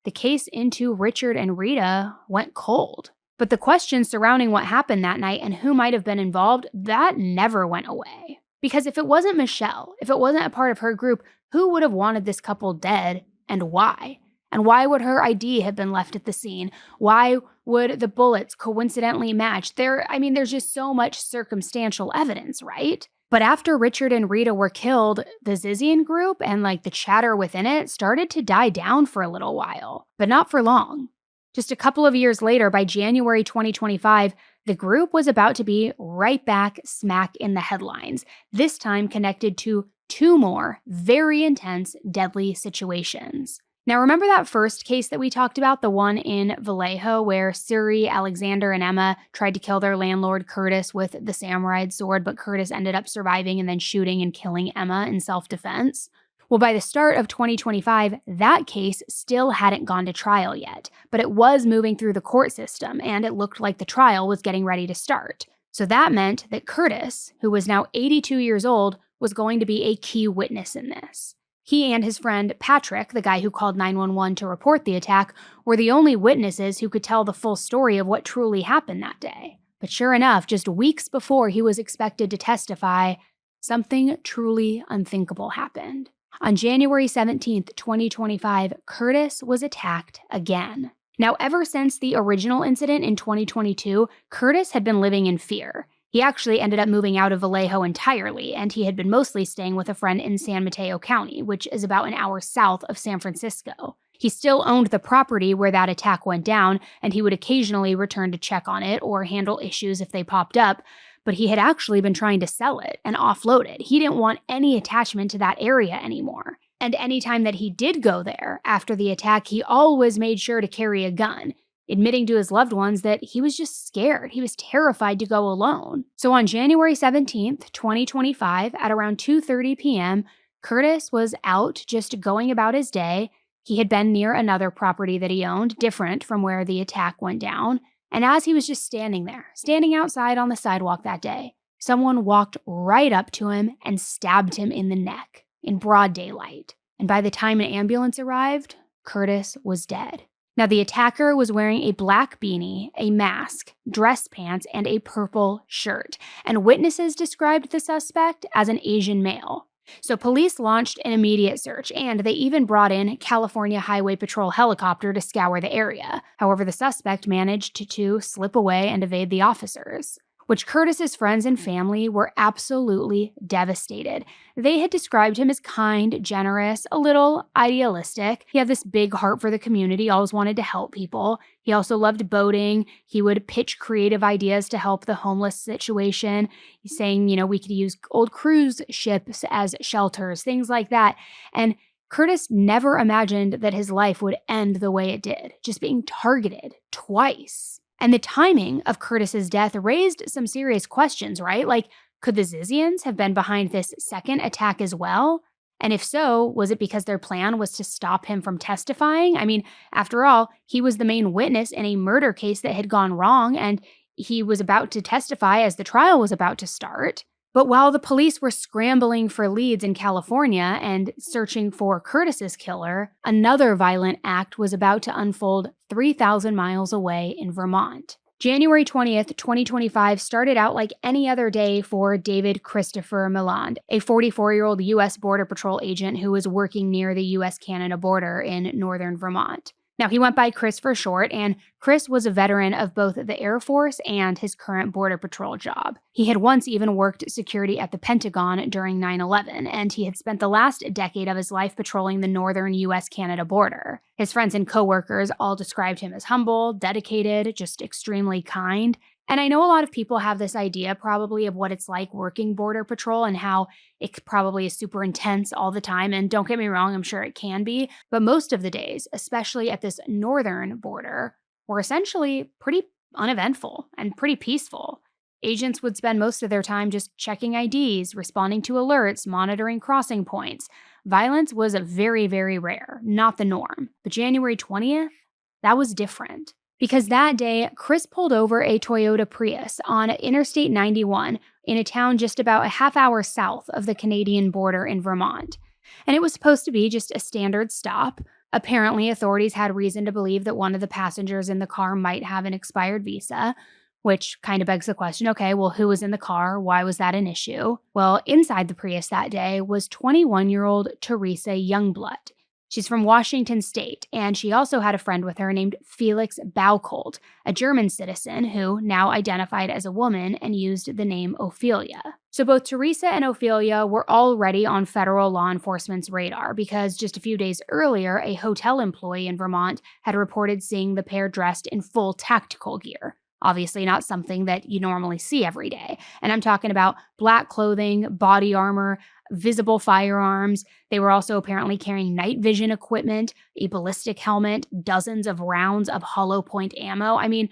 the case into Richard and Rita went cold. But the questions surrounding what happened that night and who might have been involved, that never went away. Because if it wasn't Michelle, if it wasn't a part of her group, who would have wanted this couple dead and why? And why would her ID have been left at the scene? Why would the bullets coincidentally match? There's just so much circumstantial evidence, right? But after Richard and Rita were killed, the Zizian group and the chatter within it started to die down for a little while, but not for long. Just a couple of years later, by January 2025, the group was about to be right back smack in the headlines, this time connected to 2 more very intense, deadly situations. Now, remember that first case that we talked about, the one in Vallejo, where Suri, Alexander, and Emma tried to kill their landlord Curtis with the samurai sword, but Curtis ended up surviving and then shooting and killing Emma in self-defense? Well, by the start of 2025, that case still hadn't gone to trial yet, but it was moving through the court system, and it looked like the trial was getting ready to start. So that meant that Curtis, who was now 82 years old, was going to be a key witness in this. He and his friend Patrick, the guy who called 911 to report the attack, were the only witnesses who could tell the full story of what truly happened that day. But sure enough, just weeks before he was expected to testify, something truly unthinkable happened. On January 17th, 2025, Curtis was attacked again. Now, ever since the original incident in 2022, Curtis had been living in fear. He actually ended up moving out of Vallejo entirely, and he had been mostly staying with a friend in San Mateo County, which is about an hour south of San Francisco. He still owned the property where that attack went down, and he would occasionally return to check on it or handle issues if they popped up, but he had actually been trying to sell it and offload it. He didn't want any attachment to that area anymore. And anytime that he did go there after the attack, he always made sure to carry a gun, admitting to his loved ones that he was just scared. He was terrified to go alone. So on January 17th, 2025, at around 2:30 p.m., Curtis was out just going about his day. He had been near another property that he owned, different from where the attack went down. And as he was just standing there, standing outside on the sidewalk that day, someone walked right up to him and stabbed him in the neck in broad daylight. And by the time an ambulance arrived, Curtis was dead. Now, the attacker was wearing a black beanie, a mask, dress pants, and a purple shirt, and witnesses described the suspect as an Asian male. So police launched an immediate search, and they even brought in California Highway Patrol helicopter to scour the area. However, the suspect managed to slip away and evade the officers, which Curtis's friends and family were absolutely devastated. They had described him as kind, generous, a little idealistic. He had this big heart for the community, always wanted to help people. He also loved boating. He would pitch creative ideas to help the homeless situation. He's saying, we could use old cruise ships as shelters, things like that. And Curtis never imagined that his life would end the way it did, just being targeted twice. And the timing of Curtis's death raised some serious questions, right? Like, could the Zizians have been behind this second attack as well? And if so, was it because their plan was to stop him from testifying? I mean, after all, he was the main witness in a murder case that had gone wrong, and he was about to testify as the trial was about to start. But while the police were scrambling for leads in California and searching for Curtis's killer, another violent act was about to unfold 3,000 miles away in Vermont. January 20th, 2025 started out like any other day for David Christopher Milland, a 44-year-old U.S. Border Patrol agent who was working near the U.S.-Canada border in northern Vermont. Now, he went by Chris for short, and Chris was a veteran of both the Air Force and his current Border Patrol job. He had once even worked security at the Pentagon during 9/11, and he had spent the last decade of his life patrolling the northern U.S.-Canada border. His friends and coworkers all described him as humble, dedicated, just extremely kind. And I know a lot of people have this idea probably of what it's like working Border Patrol and how it probably is super intense all the time. And don't get me wrong, I'm sure it can be. But most of the days, especially at this northern border, were essentially pretty uneventful and pretty peaceful. Agents would spend most of their time just checking IDs, responding to alerts, monitoring crossing points. Violence was very, very rare, not the norm. But January 20th, that was different. Because that day, Chris pulled over a Toyota Prius on Interstate 91 in a town just about a half hour south of the Canadian border in Vermont. And it was supposed to be just a standard stop. Apparently, authorities had reason to believe that one of the passengers in the car might have an expired visa, which kind of begs the question, okay, well, who was in the car? Why was that an issue? Well, inside the Prius that day was 21-year-old Teresa Youngblood. She's from Washington State, and she also had a friend with her named Felix Bauchold, a German citizen who now identified as a woman and used the name Ophelia. So both Teresa and Ophelia were already on federal law enforcement's radar because just a few days earlier, a hotel employee in Vermont had reported seeing the pair dressed in full tactical gear, Obviously not something that you normally see every day. And I'm talking about black clothing, body armor, visible firearms. They were also apparently carrying night vision equipment, a ballistic helmet, dozens of rounds of hollow point ammo. I mean,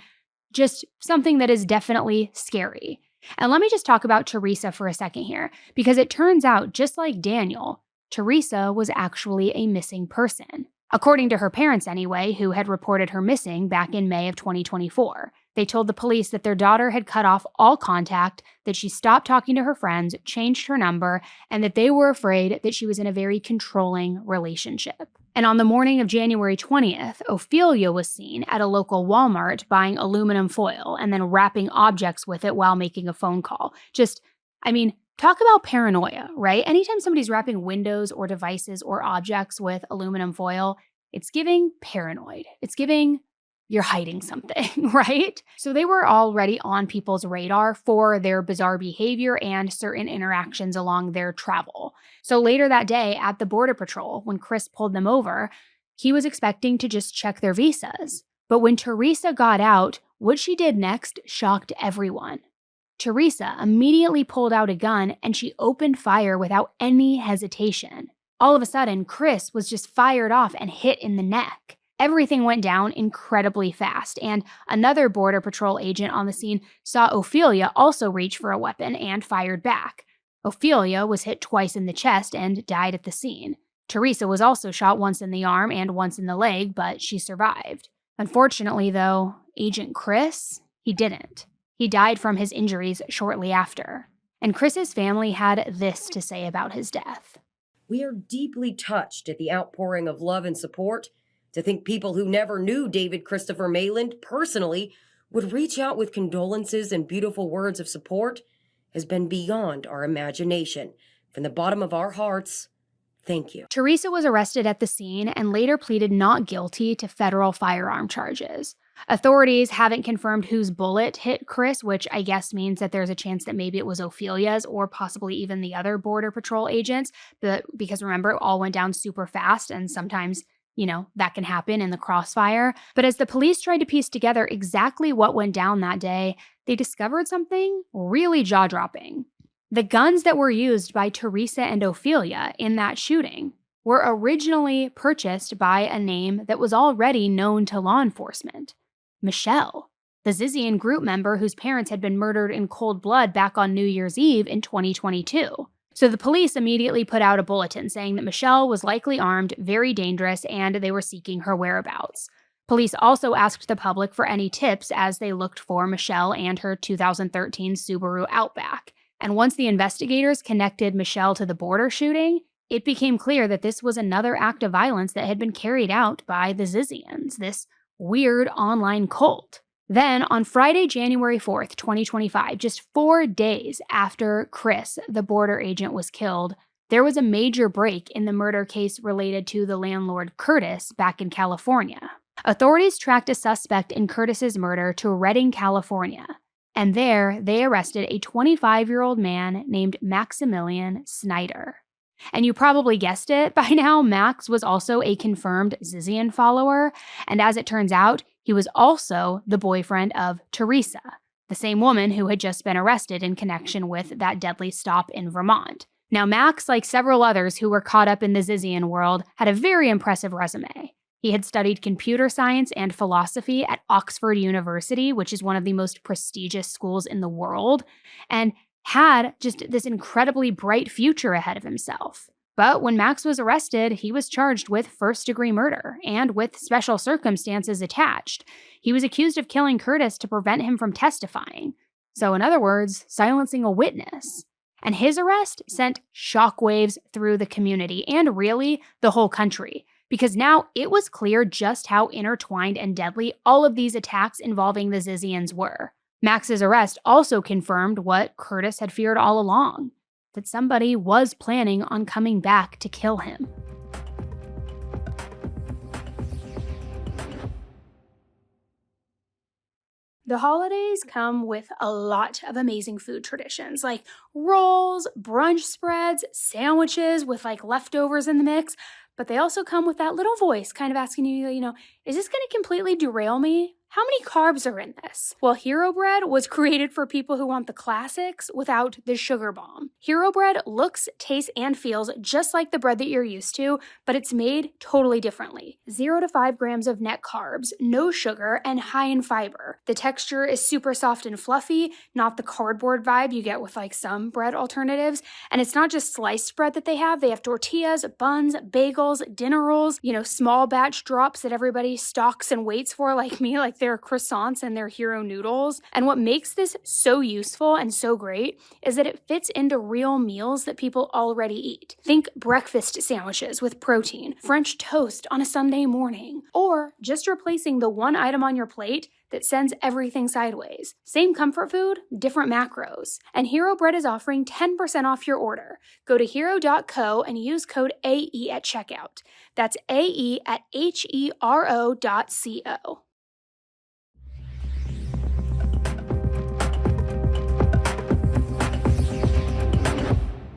just something that is definitely scary. And let me just talk about Teresa for a second here, because it turns out, just like Daniel, Teresa was actually a missing person. According to her parents anyway, who had reported her missing back in May of 2024. They told the police that their daughter had cut off all contact, that she stopped talking to her friends, changed her number, and that they were afraid that she was in a very controlling relationship. And on the morning of January 20th, Ophelia was seen at a local Walmart buying aluminum foil and then wrapping objects with it while making a phone call. Talk about paranoia, right? Anytime somebody's wrapping windows or devices or objects with aluminum foil, it's giving paranoid. It's giving you're hiding something, right? So they were already on people's radar for their bizarre behavior and certain interactions along their travel. So later that day at the Border Patrol, when Chris pulled them over, he was expecting to just check their visas. But when Teresa got out, what she did next shocked everyone. Teresa immediately pulled out a gun and she opened fire without any hesitation. All of a sudden, Chris was just fired off and hit in the neck. Everything went down incredibly fast, and another Border Patrol agent on the scene saw Ophelia also reach for a weapon and fired back. Ophelia was hit twice in the chest and died at the scene. Teresa was also shot once in the arm and once in the leg, but she survived. Unfortunately, though, Agent Chris, he didn't. He died from his injuries shortly after. And Chris's family had this to say about his death. We are deeply touched at the outpouring of love and support. To think people who never knew David Christopher Mayland personally would reach out with condolences and beautiful words of support has been beyond our imagination. From the bottom of our hearts, thank you. Teresa was arrested at the scene and later pleaded not guilty to federal firearm charges. Authorities haven't confirmed whose bullet hit Chris, which I guess means that there's a chance that maybe it was Ophelia's or possibly even the other Border Patrol agents. But because remember, it all went down super fast and sometimes that can happen in the crossfire. But as the police tried to piece together exactly what went down that day, they discovered something really jaw-dropping. The guns that were used by Teresa and Ophelia in that shooting were originally purchased by a name that was already known to law enforcement. Michelle, the Zizian group member whose parents had been murdered in cold blood back on New Year's Eve in 2022. So the police immediately put out a bulletin saying that Michelle was likely armed, very dangerous, and they were seeking her whereabouts. Police also asked the public for any tips as they looked for Michelle and her 2013 Subaru Outback. And once the investigators connected Michelle to the border shooting, it became clear that this was another act of violence that had been carried out by the Zizians, this weird online cult. Then, on Friday, January 4th, 2025, just 4 days after Chris, the border agent, was killed, there was a major break in the murder case related to the landlord Curtis back in California. Authorities tracked a suspect in Curtis's murder to Redding, California, and there they arrested a 25-year-old man named Maximilian Snyder. And you probably guessed it by now, Max was also a confirmed Zizian follower, and as it turns out, he was also the boyfriend of Teresa, the same woman who had just been arrested in connection with that deadly stop in Vermont. Now, Max, like several others who were caught up in the Zizian world, had a very impressive resume. He had studied computer science and philosophy at Oxford University, which is one of the most prestigious schools in the world, and had just this incredibly bright future ahead of himself. But when Max was arrested, he was charged with first-degree murder and with special circumstances attached. He was accused of killing Curtis to prevent him from testifying. So in other words, silencing a witness. And his arrest sent shockwaves through the community and really the whole country, because now it was clear just how intertwined and deadly all of these attacks involving the Zizians were. Max's arrest also confirmed what Curtis had feared all along, that somebody was planning on coming back to kill him. The holidays come with a lot of amazing food traditions, like rolls, brunch spreads, sandwiches with leftovers in the mix, but they also come with that little voice kind of asking you, is this going to completely derail me? How many carbs are in this? Well, Hero Bread was created for people who want the classics without the sugar bomb. Hero Bread looks, tastes, and feels just like the bread that you're used to, but it's made totally differently. 0 to 5 grams of net carbs, no sugar, and high in fiber. The texture is super soft and fluffy, not the cardboard vibe you get with like some bread alternatives. And it's not just sliced bread that they have tortillas, buns, bagels, dinner rolls, small batch drops that everybody stalks and waits for like me, like their croissants and their hero noodles. And what makes this so useful and so great is that it fits into real meals that people already eat. Think breakfast sandwiches with protein, French toast on a Sunday morning, or just replacing the one item on your plate that sends everything sideways. Same comfort food, different macros. And Hero Bread is offering 10% off your order. Go to hero.co and use code AE at checkout. That's AE at HERO.co.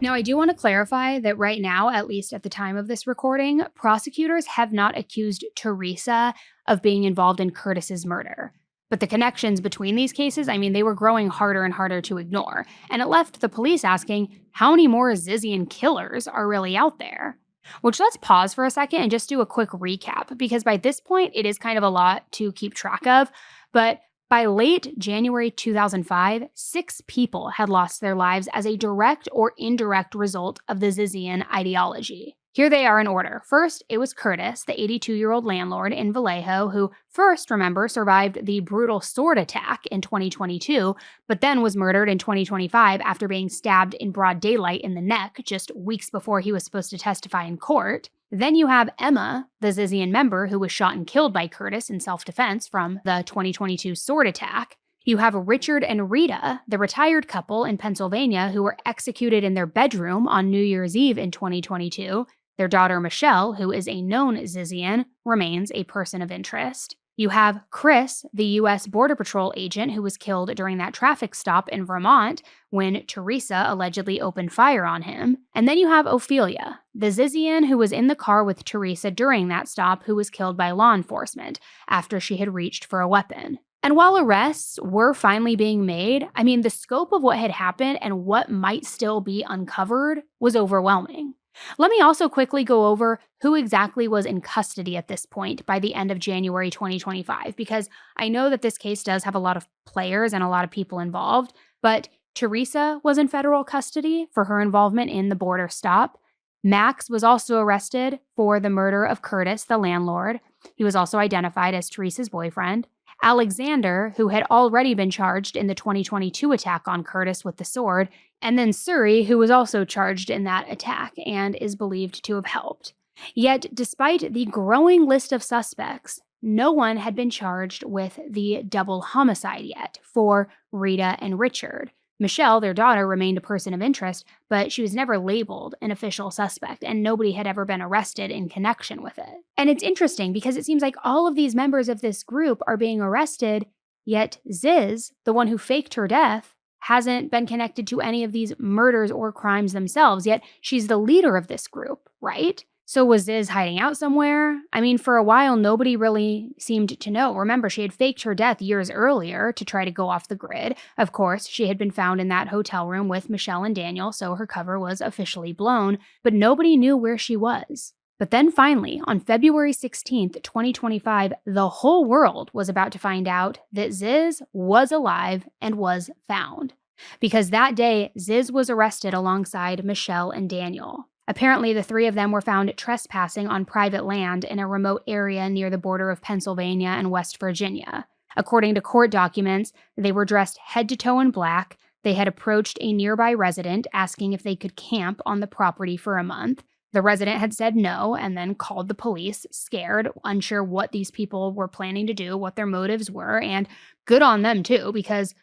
Now, I do want to clarify that right now, at least at the time of this recording, prosecutors have not accused Teresa of being involved in Curtis's murder. But the connections between these cases, they were growing harder and harder to ignore. And it left the police asking, how many more Zizian killers are really out there? Which, let's pause for a second and just do a quick recap, because by this point, it is kind of a lot to keep track of. But by late January 2005, 6 people had lost their lives as a direct or indirect result of the Zizian ideology. Here they are in order. First, it was Curtis, the 82-year-old landlord in Vallejo, who first, remember, survived the brutal sword attack in 2022, but then was murdered in 2025 after being stabbed in broad daylight in the neck just weeks before he was supposed to testify in court. Then you have Emma, the Zizian member who was shot and killed by Curtis in self-defense from the 2022 sword attack. You have Richard and Rita, the retired couple in Pennsylvania who were executed in their bedroom on New Year's Eve in 2022. Their daughter Michelle, who is a known Zizian, remains a person of interest. You have Chris, the U.S. Border Patrol agent who was killed during that traffic stop in Vermont when Teresa allegedly opened fire on him. And then you have Ophelia, the Zizian who was in the car with Teresa during that stop who was killed by law enforcement after she had reached for a weapon. And while arrests were finally being made, the scope of what had happened and what might still be uncovered was overwhelming. Let me also quickly go over who exactly was in custody at this point by the end of January 2025, because I know that this case does have a lot of players and a lot of people involved, but Teresa was in federal custody for her involvement in the border stop. Max was also arrested for the murder of Curtis, the landlord. He was also identified as Teresa's boyfriend. Alexander, who had already been charged in the 2022 attack on Curtis with the sword, and then Suri, who was also charged in that attack and is believed to have helped. Yet, despite the growing list of suspects, no one had been charged with the double homicide yet for Rita and Richard. Michelle, their daughter, remained a person of interest, but she was never labeled an official suspect, and nobody had ever been arrested in connection with it. And it's interesting because it seems like all of these members of this group are being arrested, yet Ziz, the one who faked her death, hasn't been connected to any of these murders or crimes themselves, yet she's the leader of this group, right? So was Ziz hiding out somewhere? For a while, nobody really seemed to know. Remember, she had faked her death years earlier to try to go off the grid. Of course, she had been found in that hotel room with Michelle and Daniel, so her cover was officially blown, but nobody knew where she was. But then finally, on February 16th, 2025, the whole world was about to find out that Ziz was alive and was found. Because that day, Ziz was arrested alongside Michelle and Daniel. Apparently, the 3 of them were found trespassing on private land in a remote area near the border of Pennsylvania and West Virginia. According to court documents, they were dressed head to toe in black. They had approached a nearby resident asking if they could camp on the property for a month. The resident had said no and then called the police, scared, unsure what these people were planning to do, what their motives were, and good on them too, because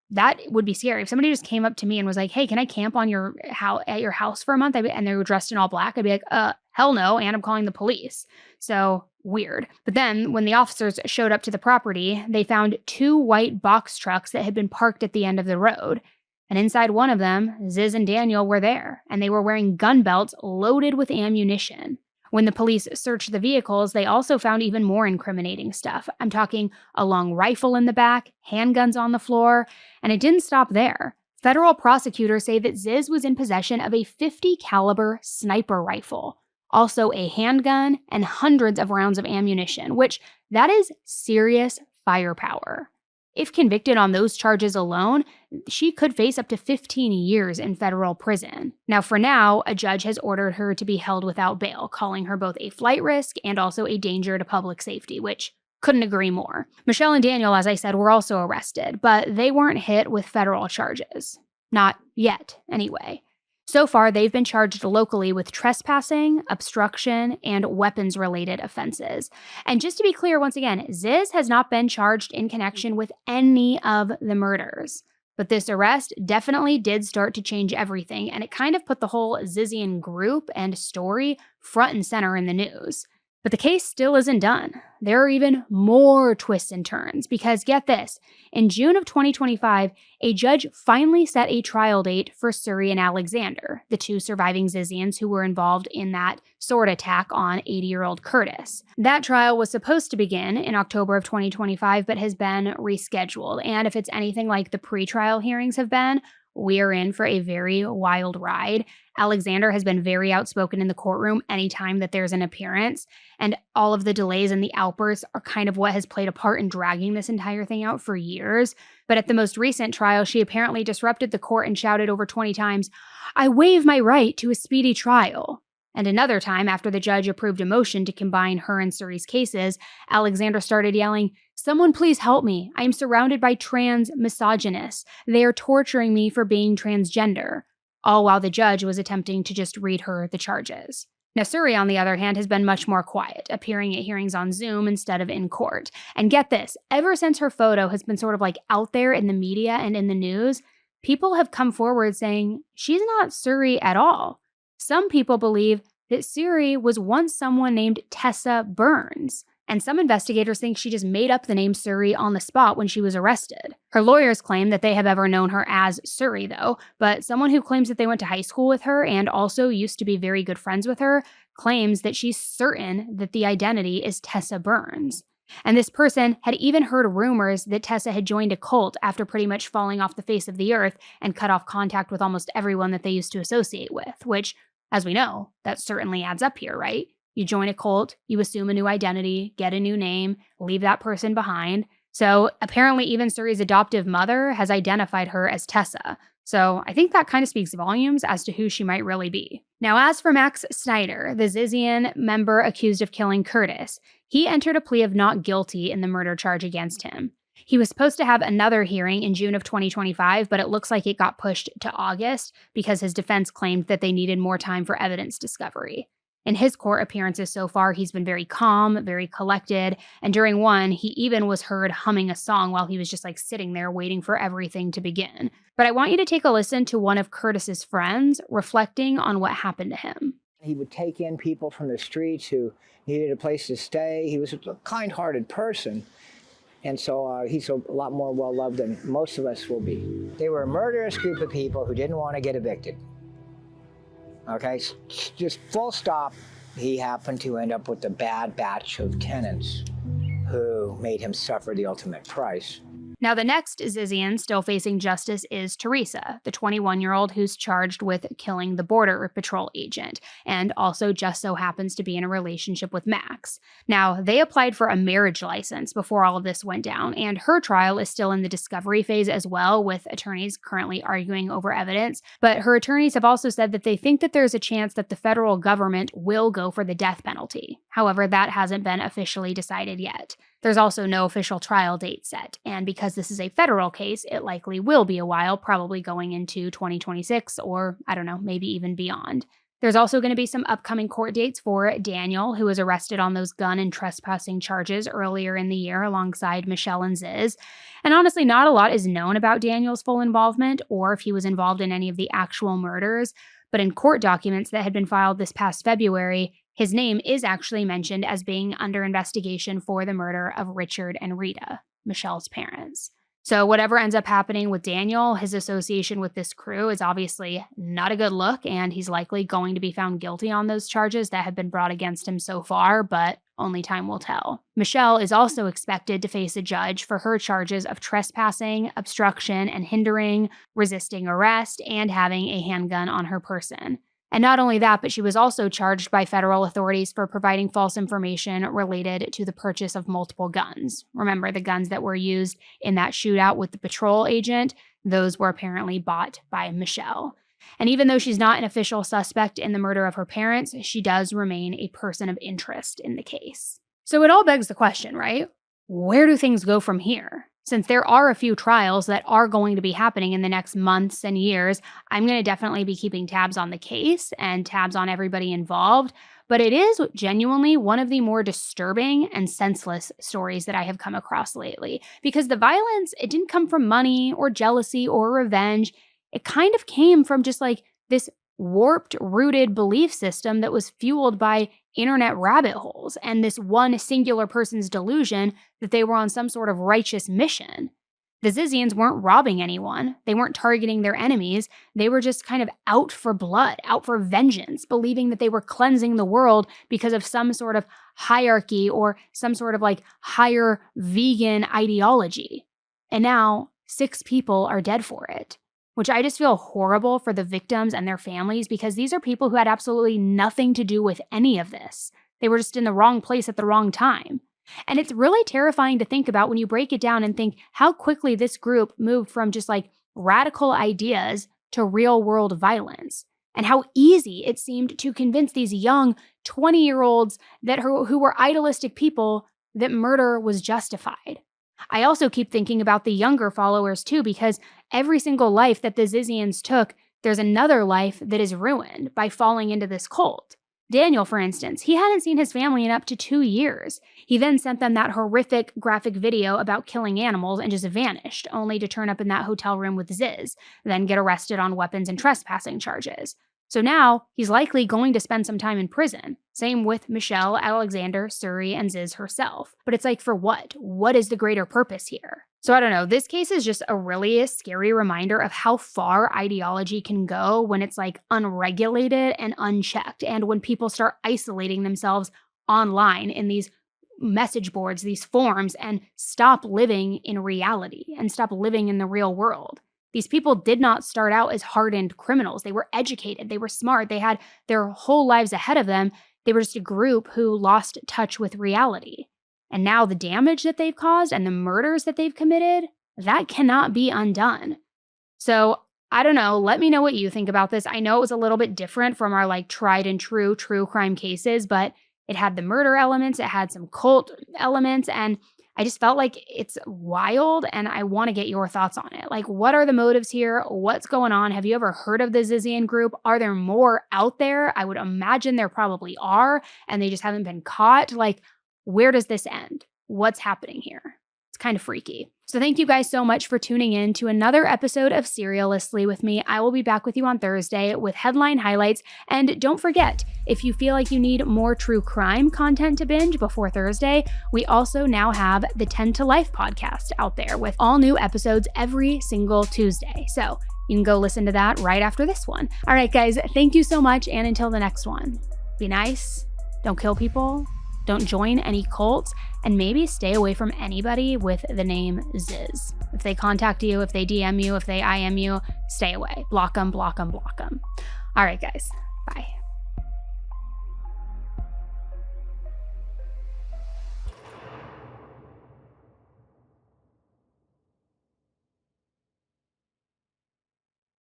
that would be scary. If somebody just came up to me and was like, hey, can I camp on at your house for a month? And they were dressed in all black, I'd be like, hell no, and I'm calling the police. So weird. But then when the officers showed up to the property, they found 2 white box trucks that had been parked at the end of the road. And inside one of them, Ziz and Daniel were there, and they were wearing gun belts loaded with ammunition. When the police searched the vehicles, they also found even more incriminating stuff. I'm talking a long rifle in the back, handguns on the floor, and it didn't stop there. Federal prosecutors say that Ziz was in possession of a .50 caliber sniper rifle, also a handgun, and hundreds of rounds of ammunition, which that is serious firepower. If convicted on those charges alone, she could face up to 15 years in federal prison. Now, for now, a judge has ordered her to be held without bail, calling her both a flight risk and also a danger to public safety, which couldn't agree more. Michelle and Daniel, as I said, were also arrested, but they weren't hit with federal charges. Not yet, anyway. So far, they've been charged locally with trespassing, obstruction, and weapons-related offenses. And just to be clear, once again, Ziz has not been charged in connection with any of the murders. But this arrest definitely did start to change everything, and it kind of put the whole Zizian group and story front and center in the news. But the case still isn't done. There are even more twists and turns because, get this, in June of 2025, a judge finally set a trial date for Suri and Alexander, the two surviving Zizians who were involved in that sword attack on 80-year-old Curtis. That trial was supposed to begin in October of 2025, but has been rescheduled. And if it's anything like the pre-trial hearings have been, we are in for a very wild ride. Alexander has been very outspoken in the courtroom anytime that there's an appearance, and all of the delays and the outbursts are kind of what has played a part in dragging this entire thing out for years. But at the most recent trial, she apparently disrupted the court and shouted over 20 times, "I waive my right to a speedy trial." And another time, after the judge approved a motion to combine her and Suri's cases, Alexander started yelling, "Someone please help me. I am surrounded by trans misogynists. They are torturing me for being transgender." All while the judge was attempting to just read her the charges. Now, Suri, on the other hand, has been much more quiet, appearing at hearings on Zoom instead of in court. And get this, ever since her photo has been sort of like out there in the media and in the news, people have come forward saying she's not Suri at all. Some people believe that Suri was once someone named Tessa Burns, and some investigators think she just made up the name Suri on the spot when she was arrested. Her lawyers claim that they have ever known her as Suri, though, but someone who claims that they went to high school with her and also used to be very good friends with her claims that she's certain that the identity is Tessa Burns. And this person had even heard rumors that Tessa had joined a cult after pretty much falling off the face of the earth and cut off contact with almost everyone that they used to associate with, which, as we know, that certainly adds up here, right? You join a cult, you assume a new identity, get a new name, leave that person behind. So apparently even Suri's adoptive mother has identified her as Tessa. So I think that kind of speaks volumes as to who she might really be. Now, as for Max Snyder, the Zizian member accused of killing Curtis, he entered a plea of not guilty in the murder charge against him. He was supposed to have another hearing in June of 2025, but it looks like it got pushed to August because his defense claimed that they needed more time for evidence discovery. In his court appearances so far, he's been very calm, very collected, and during one, he even was heard humming a song while he was just like sitting there waiting for everything to begin. But I want you to take a listen to one of Curtis's friends reflecting on what happened to him. He would take in people from the streets who needed a place to stay. He was a kind-hearted person. And so he's a lot more well-loved than most of us will be. They were a murderous group of people who didn't want to get evicted. Okay, just full stop. He happened to end up with a bad batch of tenants who made him suffer the ultimate price. Now, the next Zizian still facing justice is Teresa, the 21-year-old who's charged with killing the Border Patrol agent, and also just so happens to be in a relationship with Max. Now, they applied for a marriage license before all of this went down, and her trial is still in the discovery phase as well, with attorneys currently arguing over evidence. But her attorneys have also said that they think that there's a chance that the federal government will go for the death penalty. However, that hasn't been officially decided yet. There's also no official trial date set, and because this is a federal case, it likely will be a while, probably going into 2026 or, I don't know, maybe even beyond. There's also going to be some upcoming court dates for Daniel, who was arrested on those gun and trespassing charges earlier in the year alongside Michelle and Ziz. And honestly, not a lot is known about Daniel's full involvement or if he was involved in any of the actual murders, but in court documents that had been filed this past February, his name is actually mentioned as being under investigation for the murder of Richard and Rita, Michelle's parents. So whatever ends up happening with Daniel, his association with this crew is obviously not a good look, and he's likely going to be found guilty on those charges that have been brought against him so far, but only time will tell. Michelle is also expected to face a judge for her charges of trespassing, obstruction, and hindering, resisting arrest, and having a handgun on her person. And not only that, but she was also charged by federal authorities for providing false information related to the purchase of multiple guns. Remember, the guns that were used in that shootout with the patrol agent, those were apparently bought by Michelle. And even though she's not an official suspect in the murder of her parents, she does remain a person of interest in the case. So it all begs the question, right? Where do things go from here? Since there are a few trials that are going to be happening in the next months and years, I'm going to definitely be keeping tabs on the case and tabs on everybody involved. But it is genuinely one of the more disturbing and senseless stories that I have come across lately. Because the violence, it didn't come from money or jealousy or revenge. It kind of came from just like this warped, rooted belief system that was fueled by internet rabbit holes and this one singular person's delusion that they were on some sort of righteous mission. The Zizians weren't robbing anyone. They weren't targeting their enemies. They were just kind of out for blood, out for vengeance, believing that they were cleansing the world because of some sort of hierarchy or some sort of like higher vegan ideology. And now 6 people are dead for it, which I just feel horrible for the victims and their families because these are people who had absolutely nothing to do with any of this. They were just in the wrong place at the wrong time. And it's really terrifying to think about when you break it down and think how quickly this group moved from just like radical ideas to real world violence, and how easy it seemed to convince these young 20-year-olds who were idealistic people that murder was justified. I also keep thinking about the younger followers too, because every single life that the Zizians took, there's another life that is ruined by falling into this cult. Daniel, for instance, he hadn't seen his family in up to 2 years. He then sent them that horrific graphic video about killing animals and just vanished, only to turn up in that hotel room with Ziz, then get arrested on weapons and trespassing charges. So now he's likely going to spend some time in prison. Same with Michelle, Alexander, Suri, and Ziz herself. But it's like, for what? What is the greater purpose here? So I don't know. This case is just a really scary reminder of how far ideology can go when it's like unregulated and unchecked, and when people start isolating themselves online in these message boards, these forums, and stop living in reality and stop living in the real world. These people did not start out as hardened criminals. They were educated. They were smart. They had their whole lives ahead of them. They were just a group who lost touch with reality. And now the damage that they've caused and the murders that they've committed, that cannot be undone. So I don't know. Let me know what you think about this. I know it was a little bit different from our like tried and true crime cases, but it had the murder elements. It had some cult elements, and I just felt like it's wild, and I want to get your thoughts on it. Like, what are the motives here? What's going on? Have you ever heard of the Zizian group? Are there more out there? I would imagine there probably are, and they just haven't been caught. Like, where does this end? What's happening here? It's kind of freaky. So thank you guys so much for tuning in to another episode of Serialously with me. I will be back with you on Thursday with headline highlights. And don't forget, if you feel like you need more true crime content to binge before Thursday, we also now have the 10 to Life podcast out there with all new episodes every single Tuesday. So you can go listen to that right after this one. All right, guys, thank you so much. And until the next one, be nice, don't kill people, don't join any cults, and maybe stay away from anybody with the name Ziz. If they contact you, if they DM you, if they IM you, stay away. Block them, block them, block them. All right, guys. Bye.